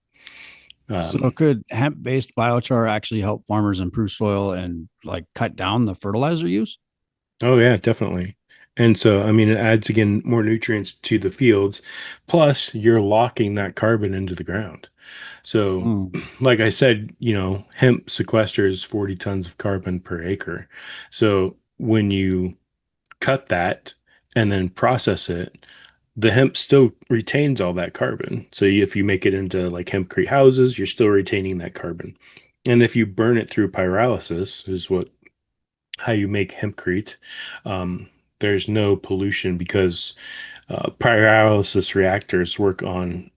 So could hemp-based biochar actually help farmers improve soil and like cut down the fertilizer use? Oh yeah, definitely. And so, I mean, it adds again more nutrients to the fields. Plus, you're locking that carbon into the ground. So, Mm. like I said, hemp sequesters 40 tons of carbon per acre. So, when you cut that and then process it, the hemp still retains all that carbon. So, if you make it into like hempcrete houses, you're still retaining that carbon. And if you burn it through pyrolysis, is what how you make hempcrete, there's no pollution because pyrolysis reactors work on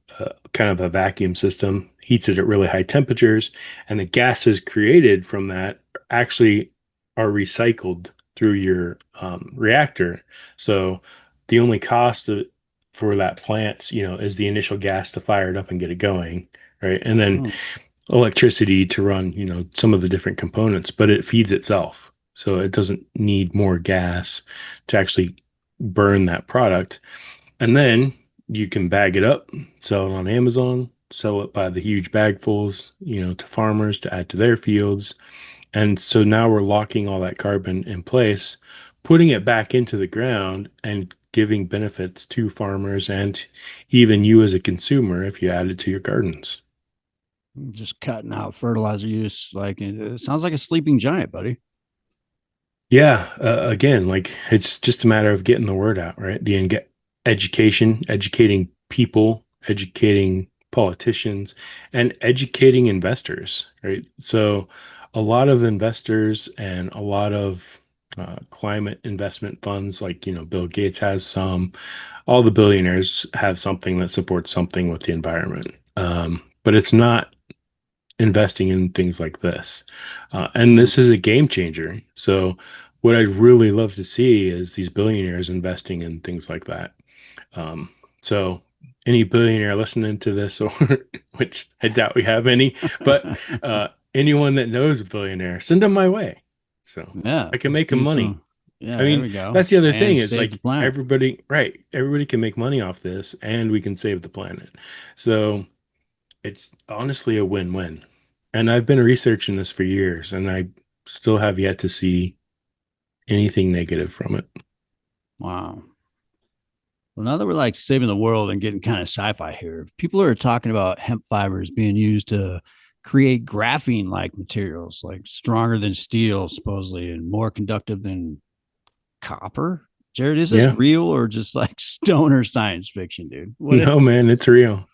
kind of a vacuum system, heats it at really high temperatures, and the gases created from that actually are recycled through your reactor. So the only cost for that plant, is the initial gas to fire it up and get it going, right? And then Hmm. electricity to run, some of the different components, but it feeds itself. So it doesn't need more gas to actually burn that product. And then you can bag it up, sell it on Amazon, sell it by the huge bagfuls, to farmers to add to their fields. And so now we're locking all that carbon in place, putting it back into the ground and giving benefits to farmers and even you as a consumer if you add it to your gardens. Just cutting out fertilizer use. Like it sounds like a sleeping giant, buddy. Yeah, again, like it's just a matter of getting the word out, right? Education, educating people, educating politicians, and educating investors, right? So, a lot of investors and a lot of climate investment funds, like Bill Gates has some, all the billionaires have something that supports something with the environment, but it's not investing in things like this. And Hmm. this is a game changer. So, what I'd really love to see is these billionaires investing in things like that. Um, so, any billionaire listening to this, or which I doubt we have any, but anyone that knows a billionaire, send them my way. So Yeah, I can let's make them do money. some. Yeah, I there mean, we go. that's the other thing And is save the like planet. everybody, right? Everybody can make money off this and we can save the planet. So, it's honestly a win-win. And I've been researching this for years, and I still have yet to see anything negative from it. Wow. Well, now that we're like saving the world and getting kind of sci-fi here, people are talking about hemp fibers being used to create graphene-like materials, like stronger than steel, supposedly, and more conductive than copper. Jared, is this Yeah. real or just like stoner science fiction, dude? What No, is man, it's this? real.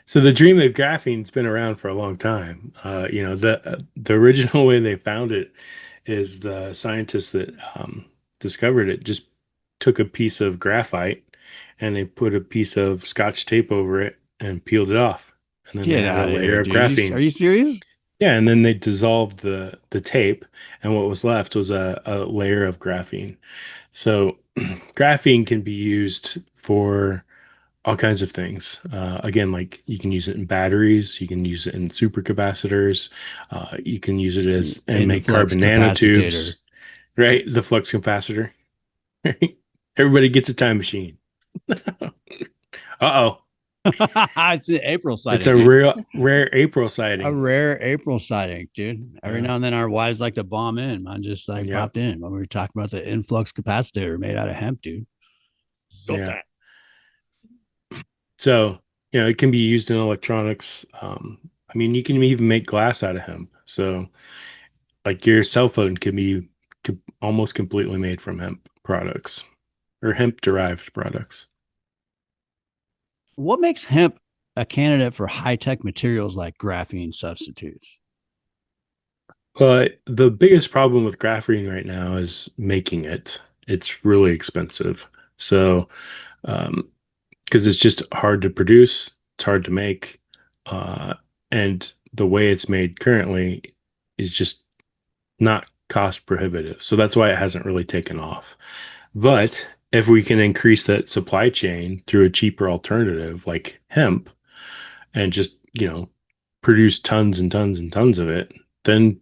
So the dream of graphene's been around for a long time. The original way they found it is the scientists that discovered it just took a piece of graphite and they put a piece of scotch tape over it and peeled it off, and then they Get had a out of layer here, of dude. Are graphene. you serious? Yeah, and then they dissolved the tape, and what was left was a layer of graphene. So graphene can be used for all kinds of things. Again, like you can use it in batteries, you can use it in supercapacitors, you can use it as and In the make flux carbon capacitor. nanotubes, right? The flux capacitor. Right? Everybody gets a time machine. Uh-oh. It's an April It's sighting. a rare April A sighting. rare April sighting, dude. Every Yeah. now and then our wives like to bomb in. Mine just like Yeah. popped in when we were talking about the influx capacitor made out of hemp, dude. Stop Yeah. that. So, it can be used in electronics. I mean, you can even make glass out of hemp. So, like your cell phone can be almost completely made from hemp products or hemp derived products. What makes hemp a candidate for high tech materials like graphene substitutes? But the biggest problem with graphene right now is making it. It's really expensive. So, because it's just hard to produce, it's hard to make, uh, and the way it's made currently is just not cost prohibitive. So that's why it hasn't really taken off. But if we can increase that supply chain through a cheaper alternative like hemp and just, produce tons and tons and tons of it, then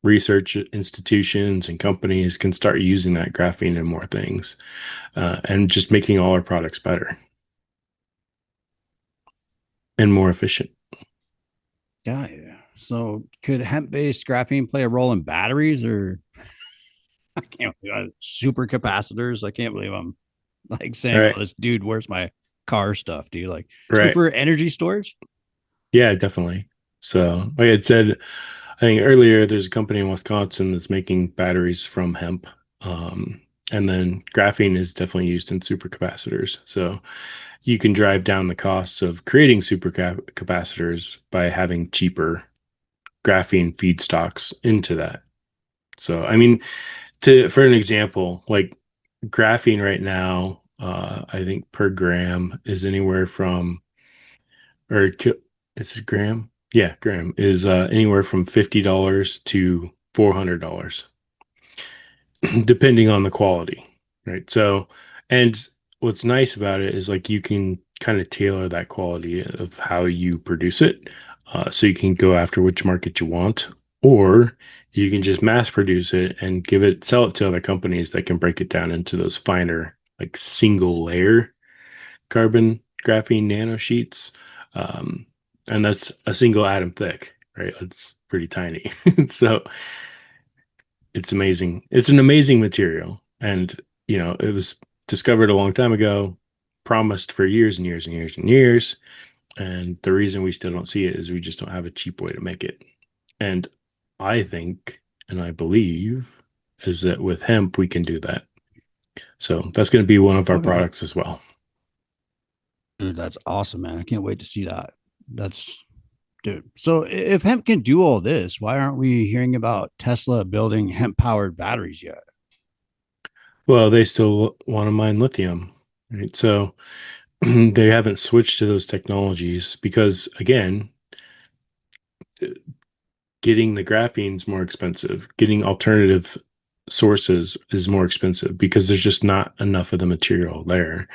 research institutions and companies can start using that graphene in more things and just making all our products better and more efficient. Yeah. So could hemp based graphene play a role in batteries or I can't super capacitors? I can't believe I'm like saying all Right. this, dude. Where's my car stuff? Do you like so Right. for energy storage? Yeah, definitely. So, like I said, I think earlier there's a company in Wisconsin that's making batteries from hemp. And then graphene is definitely used in supercapacitors. So you can drive down the costs of creating capacitors by having cheaper graphene feedstocks into that. So, I mean, for an example, like graphene right now, I think per gram is anywhere from, it's a gram? Yeah, gram is anywhere from $50 to $400, depending on the quality, right? So, and what's nice about it is like you can kind of tailor that quality of how you produce it. So you can go after which market you want, or you can just mass produce it and sell it to other companies that can break it down into those finer, like single layer carbon graphene nanosheets. Um, and that's a single atom thick, right? It's pretty tiny. So it's amazing. It's an amazing material. And, it was discovered a long time ago, promised for years and years and years and years. And the reason we still don't see it is we just don't have a cheap way to make it. And I think, and I believe, is that with hemp, we can do that. So that's going to be one of our products as well. Dude, that's awesome, man. I can't wait to see that. Dude. So if hemp can do all this, why aren't we hearing about Tesla building hemp powered batteries yet? Well, they still want to mine lithium, right? So they haven't switched to those technologies because, again, getting the graphene is more expensive. Getting alternative sources is more expensive because there's just not enough of the material there.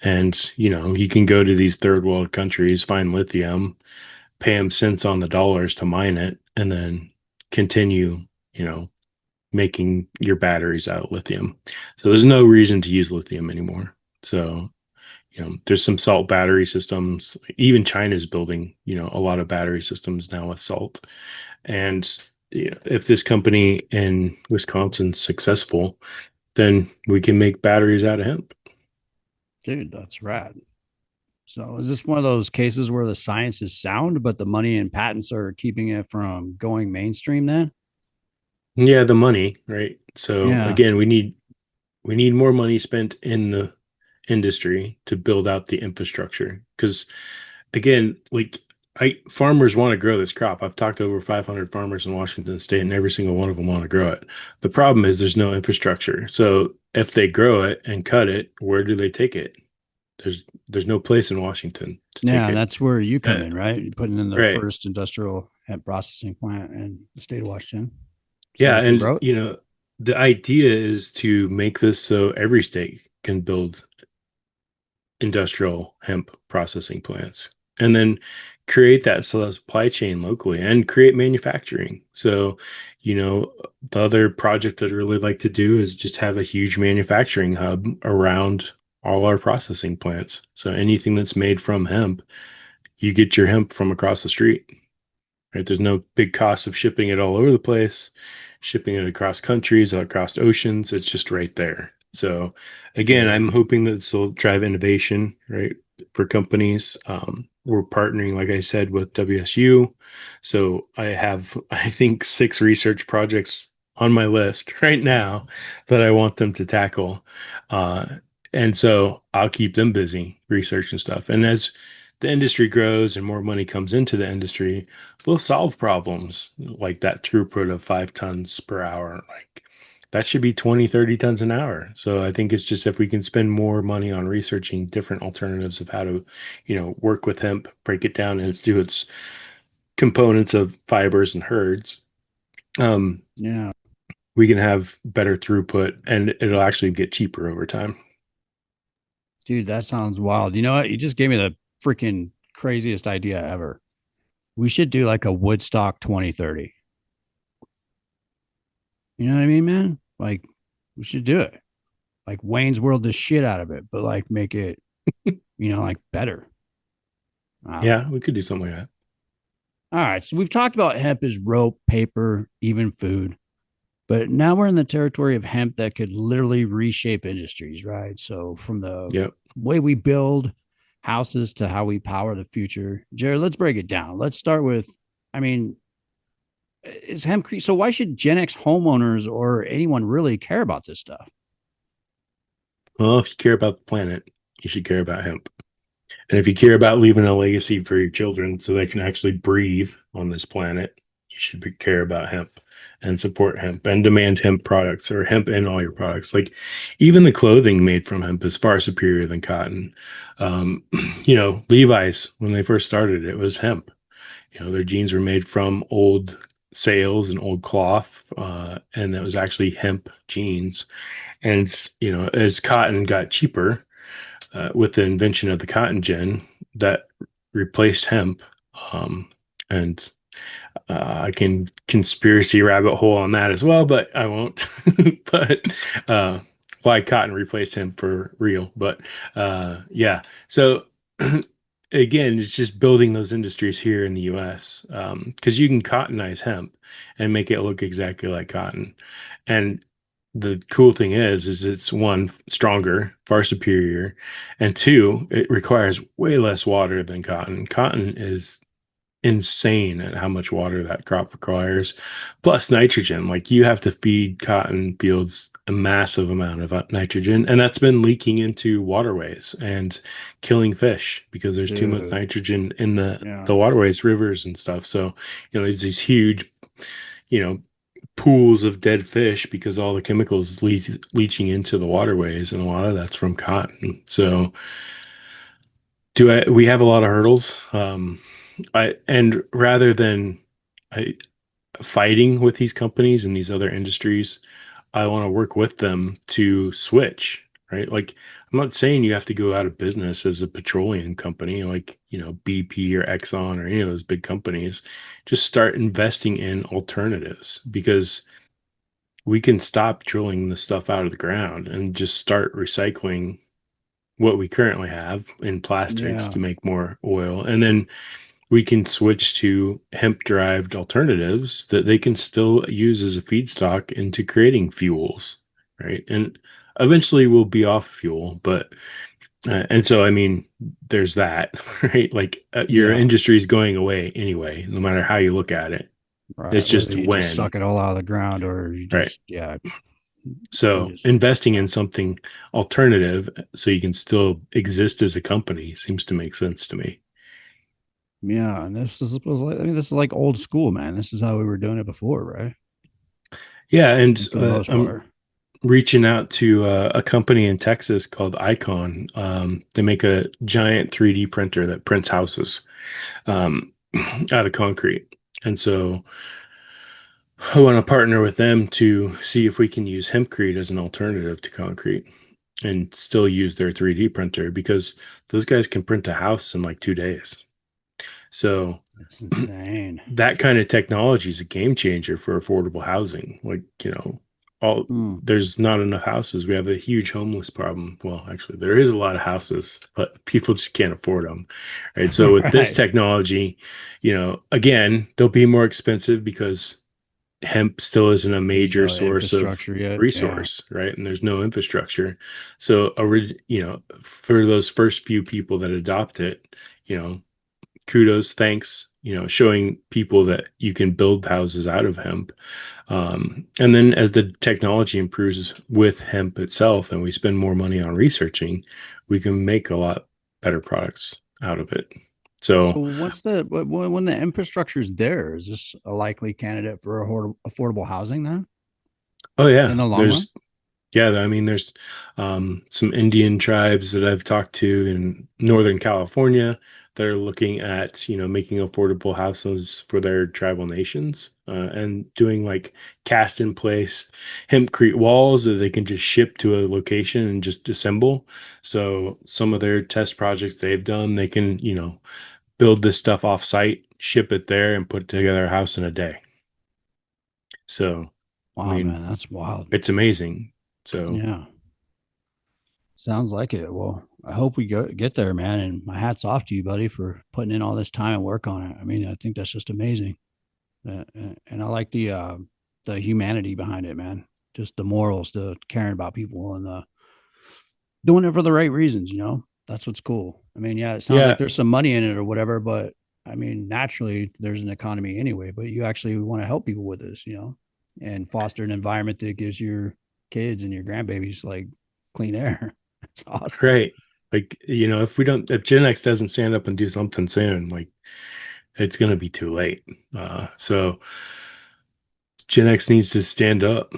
And, you can go to these third world countries, find lithium, pay them cents on the dollars to mine it, and then continue, making your batteries out of lithium. So there's no reason to use lithium anymore. So, there's some salt battery systems. Even China's building, a lot of battery systems now with salt. And if this company in Wisconsin's successful, then we can make batteries out of hemp. Dude, that's rad. So is this one of those cases where the science is sound, but the money and patents are keeping it from going mainstream then? Yeah, the money, right? So Yeah. again, we need more money spent in the industry to build out the infrastructure. Because again, like farmers want to grow this crop. I've talked to over 500 farmers in Washington State, and every single one of them want to grow it. The problem is there's no infrastructure. So if they grow it and cut it, where do they take it? There's no place in Washington to take Yeah, it. that's where you come in, right? You're putting in the Right. first industrial hemp processing plant in the state of Washington. So Yeah, they can and grow it? the idea is to make this so every state can build industrial hemp processing plants and then create that supply chain locally and create manufacturing. So, the other project I'd really like to do is just have a huge manufacturing hub around all our processing plants. So anything that's made from hemp, you get your hemp from across the street. Right? There's no big cost of shipping it all over the place, shipping it across countries, across oceans. It's just right there. So again, I'm hoping that this will drive innovation, right, for companies. We're partnering, like I said, with WSU. So I have, I think, 6 research projects on my list right now that I want them to tackle. And so I'll keep them busy researching stuff. And as the industry grows and more money comes into the industry, we'll solve problems like that throughput of 5 tons per hour. Like that should be 20, 30 tons an hour. So I think it's just if we can spend more money on researching different alternatives of how to, work with hemp, break it down and do its components of fibers and herds, Yeah. we can have better throughput and it'll actually get cheaper over time. Dude, that sounds wild. You know what? You just gave me the freaking craziest idea ever. We should do like a Woodstock 2030. You know what I mean, man? Like, we should do it. Like Wayne's World the shit out of it, but like make it, like better. Wow. Yeah, we could do something like that. All right. So we've talked about hemp as rope, paper, even food. But now we're in the territory of hemp that could literally reshape industries, right? So from the way we build houses to how we power the future. Jared, let's break it down. Let's start with, is hemp, so why should Gen X homeowners or anyone really care about this stuff? Well, if you care about the planet, you should care about hemp. And if you care about leaving a legacy for your children so they can actually breathe on this planet, should care about hemp and support hemp and demand hemp products or hemp in all your products. Like even the clothing made from hemp is far superior than cotton. Um, Levi's, when they first started, it was hemp. Their jeans were made from old sails and old cloth, and that was actually hemp jeans. And, as cotton got cheaper, with the invention of the cotton gin, that replaced hemp. And I can conspiracy rabbit hole on that as well, but I won't. But why cotton replaced hemp for real? But yeah, so again, it's just building those industries here in the U.S. Because you can cottonize hemp and make it look exactly like cotton. And the cool thing is it's one, stronger, far superior, and two, it requires way less water than cotton. Cotton is insane at how much water that crop requires, plus nitrogen. Like you have to feed cotton fields a massive amount of nitrogen, and that's been leaking into waterways and killing fish because there's too much Dude. nitrogen in Yeah. the waterways, rivers and stuff. So, there's these huge, pools of dead fish because all the chemicals leaching into the waterways, and a lot of that's from cotton. So we have a lot of hurdles. And rather than fighting with these companies and these other industries, I want to work with them to switch, right? Like, I'm not saying you have to go out of business as a petroleum company like, BP or Exxon or any of those big companies. Just start investing in alternatives, because we can stop drilling the stuff out of the ground and just start recycling what we currently have in plastics Yeah. to make more oil. And then we can switch to hemp derived alternatives that they can still use as a feedstock into creating fuels, right? And eventually we'll be off fuel, but and so I mean there's that, right? Like your Yeah. industry is going away anyway, no matter how you look at it. Right. It's Whether just you just suck when, it all out of the ground or you right? just, yeah. You So just, investing in something alternative so you can still exist as a company seems to make sense to me. yeah. And this is like old school, man. This is how we were doing it before, right? Yeah, and For the most I'm part. reaching out to a company in Texas called Icon. They make a giant 3D printer that prints houses um, out of concrete. And so I want to partner with them to see if we can use hempcrete as an alternative to concrete and still use their 3D printer, because those guys can print a house in like 2 days. So It's insane. that kind of technology is a game changer for affordable housing. Like, all Mm. there's not enough houses. We have a huge homeless problem. Well, actually, there is a lot of houses, but people just can't afford them. Right. So with this Right. technology, again, they'll be more expensive because hemp still isn't a There's major no source of infrastructure yet. Yeah. resource, right? And there's no infrastructure. So, for those first few people that adopt it, kudos, thanks, showing people that you can build houses out of hemp. And then as the technology improves with hemp itself and we spend more money on researching, we can make a lot better products out of it. So So, when the infrastructure is there, is this a likely candidate for affordable housing then oh in yeah, the long run? I mean, there's some Indian tribes that I've talked to in Northern California that are looking at, making affordable houses for their tribal nations, and doing like cast in place hempcrete walls that they can just ship to a location and just assemble. So some of their test projects they've done, they can, build this stuff off site, ship it there, and put together a house in a day. So, I Wow, mean, man, that's wild. it's amazing. So, Yeah. Sounds like it. Well, I hope we get there, man. And my hat's off to you, buddy, for putting in all this time and work on it. I mean, I think that's just amazing. And I like the humanity behind it, man. Just the morals, the caring about people, and the doing it for the right reasons. That's what's cool. I mean, yeah, it sounds like yeah, there's some money in it or whatever, but I mean, naturally, there's an economy anyway. But you actually want to help people with this, and foster an environment that gives your kids and your grandbabies like clean air. That's awesome. right. Like, if Gen X doesn't stand up and do something soon, like it's going to be too late. So Gen X needs to stand up,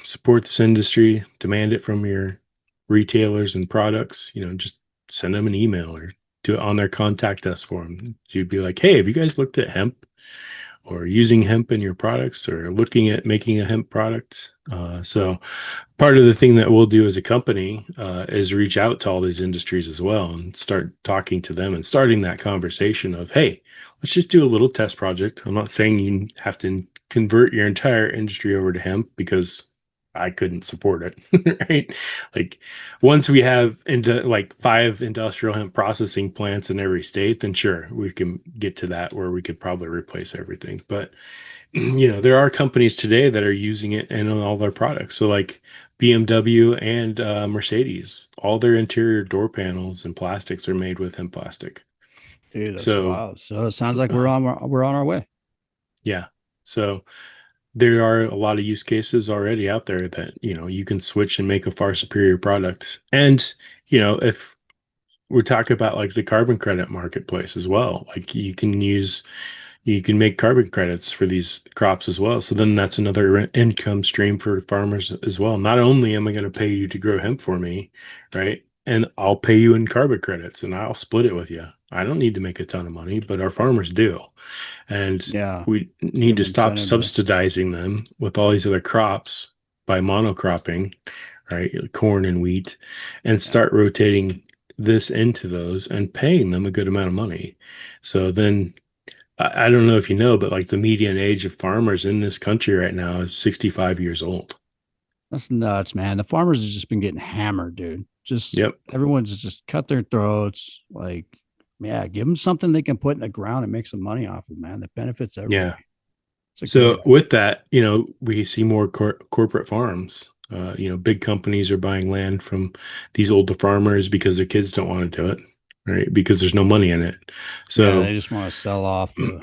support this industry, demand it from your retailers and products. Just send them an email or do it on their contact us form. You'd be like, hey, have you guys looked at hemp or using hemp in your products or looking at making a hemp product? So part of the thing that we'll do as a company is reach out to all these industries as well and start talking to them and starting that conversation of, hey, let's just do a little test project. I'm not saying you have to convert your entire industry over to hemp because I couldn't support it, right? Like once we have into like 5 industrial hemp processing plants in every state, then sure, we can get to that where we could probably replace everything. But there are companies today that are using it in all their products. So like BMW and Mercedes, all their interior door panels and plastics are made with hemp plastic. Dude, that's So wild. So it sounds like we're on our way. yeah, so there are a lot of use cases already out there that you can switch and make a far superior product. And if we're talking about like the carbon credit marketplace as well, like you can make carbon credits for these crops as well. So then that's another income stream for farmers as well. Not only am I going to pay you to grow hemp for me, right? And I'll pay you in carbon credits and I'll split it with you. I don't need to make a ton of money, but our farmers do. And Yeah. we need Give to stop incentive to- subsidizing them with all these other crops by monocropping, right? Corn and wheat, and start rotating this into those and paying them a good amount of money. So then I don't know if you know, but like the median age of farmers in this country right now is 65 years old. That's nuts, man. The farmers have just been getting hammered, dude. Just Yep. everyone's just cut their throats. Like, yeah, give them something they can put in the ground and make some money off of, man. That benefits everybody. Yeah. It's a So great with that, we see more corporate farms. Big companies are buying land from these older farmers because their kids don't want to do it, right? Because there's no money in it. Yeah, So they just want to sell off the.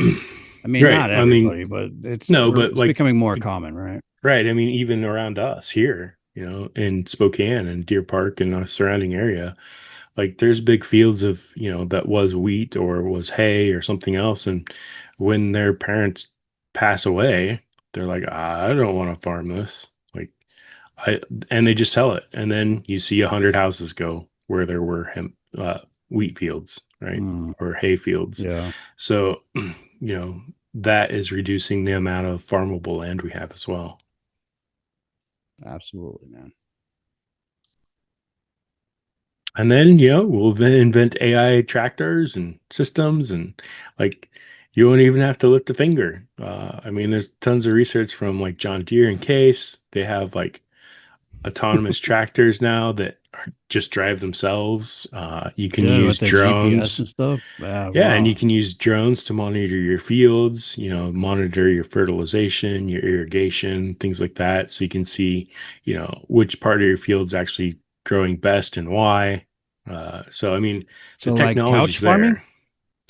I mean, right. not I mean, everybody, but no, but it's like becoming more common, right? right. I mean, even around us here, in Spokane and Deer Park and the surrounding area, like there's big fields of, that was wheat or was hay or something else. And when their parents pass away, they're like, I don't want to farm this. Like and they just sell it. And then you see 100 houses go where there were wheat fields, right? Mm, Or hay fields. yeah, So, that is reducing the amount of farmable land we have as well. absolutely, man. And then, we'll then invent AI tractors and systems and like you won't even have to lift a finger. I mean, there's tons of research from like John Deere and Case. They have like autonomous tractors now that just drive themselves. You can Good use with the GPS drones. and stuff. Yeah, and Wow. you can use drones to monitor your fields, monitor your fertilization, your irrigation, things like that. So you can see, which part of your field's actually growing best and why. So, I mean, the So like couch technology's farming? there.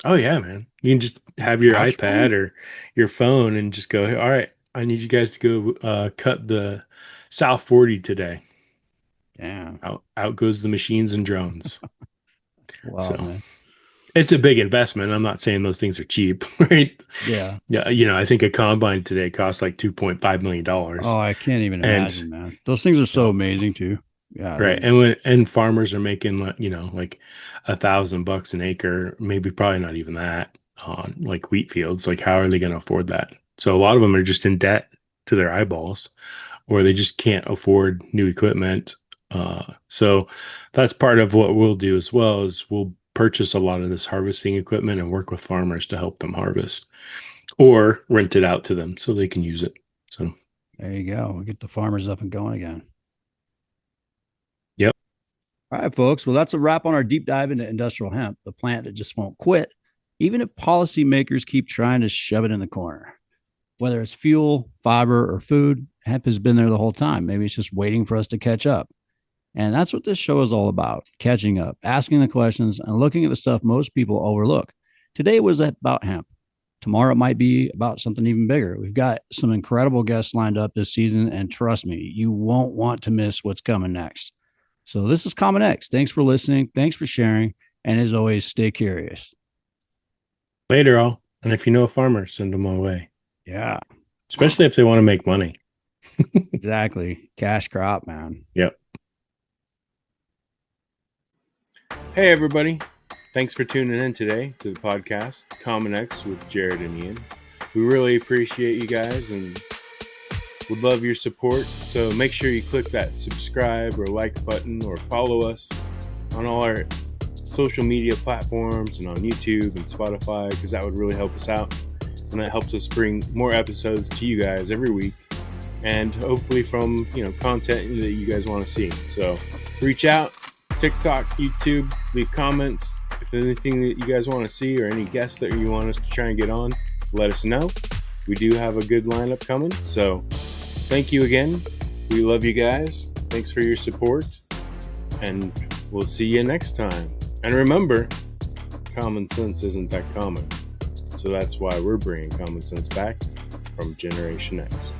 Oh, yeah, man. You can just have your Couch iPad farming? or your phone and just go, all right, I need you guys to go cut the South 40 today. Yeah. Out goes the machines and drones. Wow, So man. it's a big investment. I'm not saying those things are cheap, right? Yeah. Yeah, I think a combine today costs like $2.5 million. Oh, I can't even And imagine, man. Those things are so oh, amazing too. Yeah. right. And farmers are making like $1,000 an acre, maybe probably not even that on like wheat fields. Like, how are they going to afford that? So a lot of them are just in debt to their eyeballs, or they just can't afford new equipment. So that's part of what we'll do as well is we'll purchase a lot of this harvesting equipment and work with farmers to help them harvest or rent it out to them so they can use it. So, There you go. We get the farmers up and going again. yep. All right, folks. Well, that's a wrap on our deep dive into industrial hemp, the plant that just won't quit, even if policymakers keep trying to shove it in the corner. Whether it's fuel, fiber, or food, hemp has been there the whole time. Maybe it's just waiting for us to catch up. And that's what this show is all about, catching up, asking the questions, and looking at the stuff most people overlook. Today was about hemp. Tomorrow it might be about something even bigger. We've got some incredible guests lined up this season, and trust me, you won't want to miss what's coming next. So this is Common X. Thanks for listening. Thanks for sharing. And as always, stay curious. Later, all. And if you know a farmer, send them my way. Yeah, Especially if they want to make money. exactly. Cash crop, man. Yep. Hey, everybody. Thanks for tuning in today to the podcast, Common X with Jared and Ian. We really appreciate you guys and would love your support. So make sure you click that subscribe or like button or follow us on all our social media platforms and on YouTube and Spotify, because that would really help us out. And that helps us bring more episodes to you guys every week, and hopefully from, content that you guys want to see. So reach out, TikTok, YouTube, leave comments. If there's anything that you guys want to see or any guests that you want us to try and get on, let us know. We do have a good lineup coming. So thank you again. We love you guys. Thanks for your support, and we'll see you next time. And remember, common sense isn't that common. So that's why we're bringing common sense back from Generation X.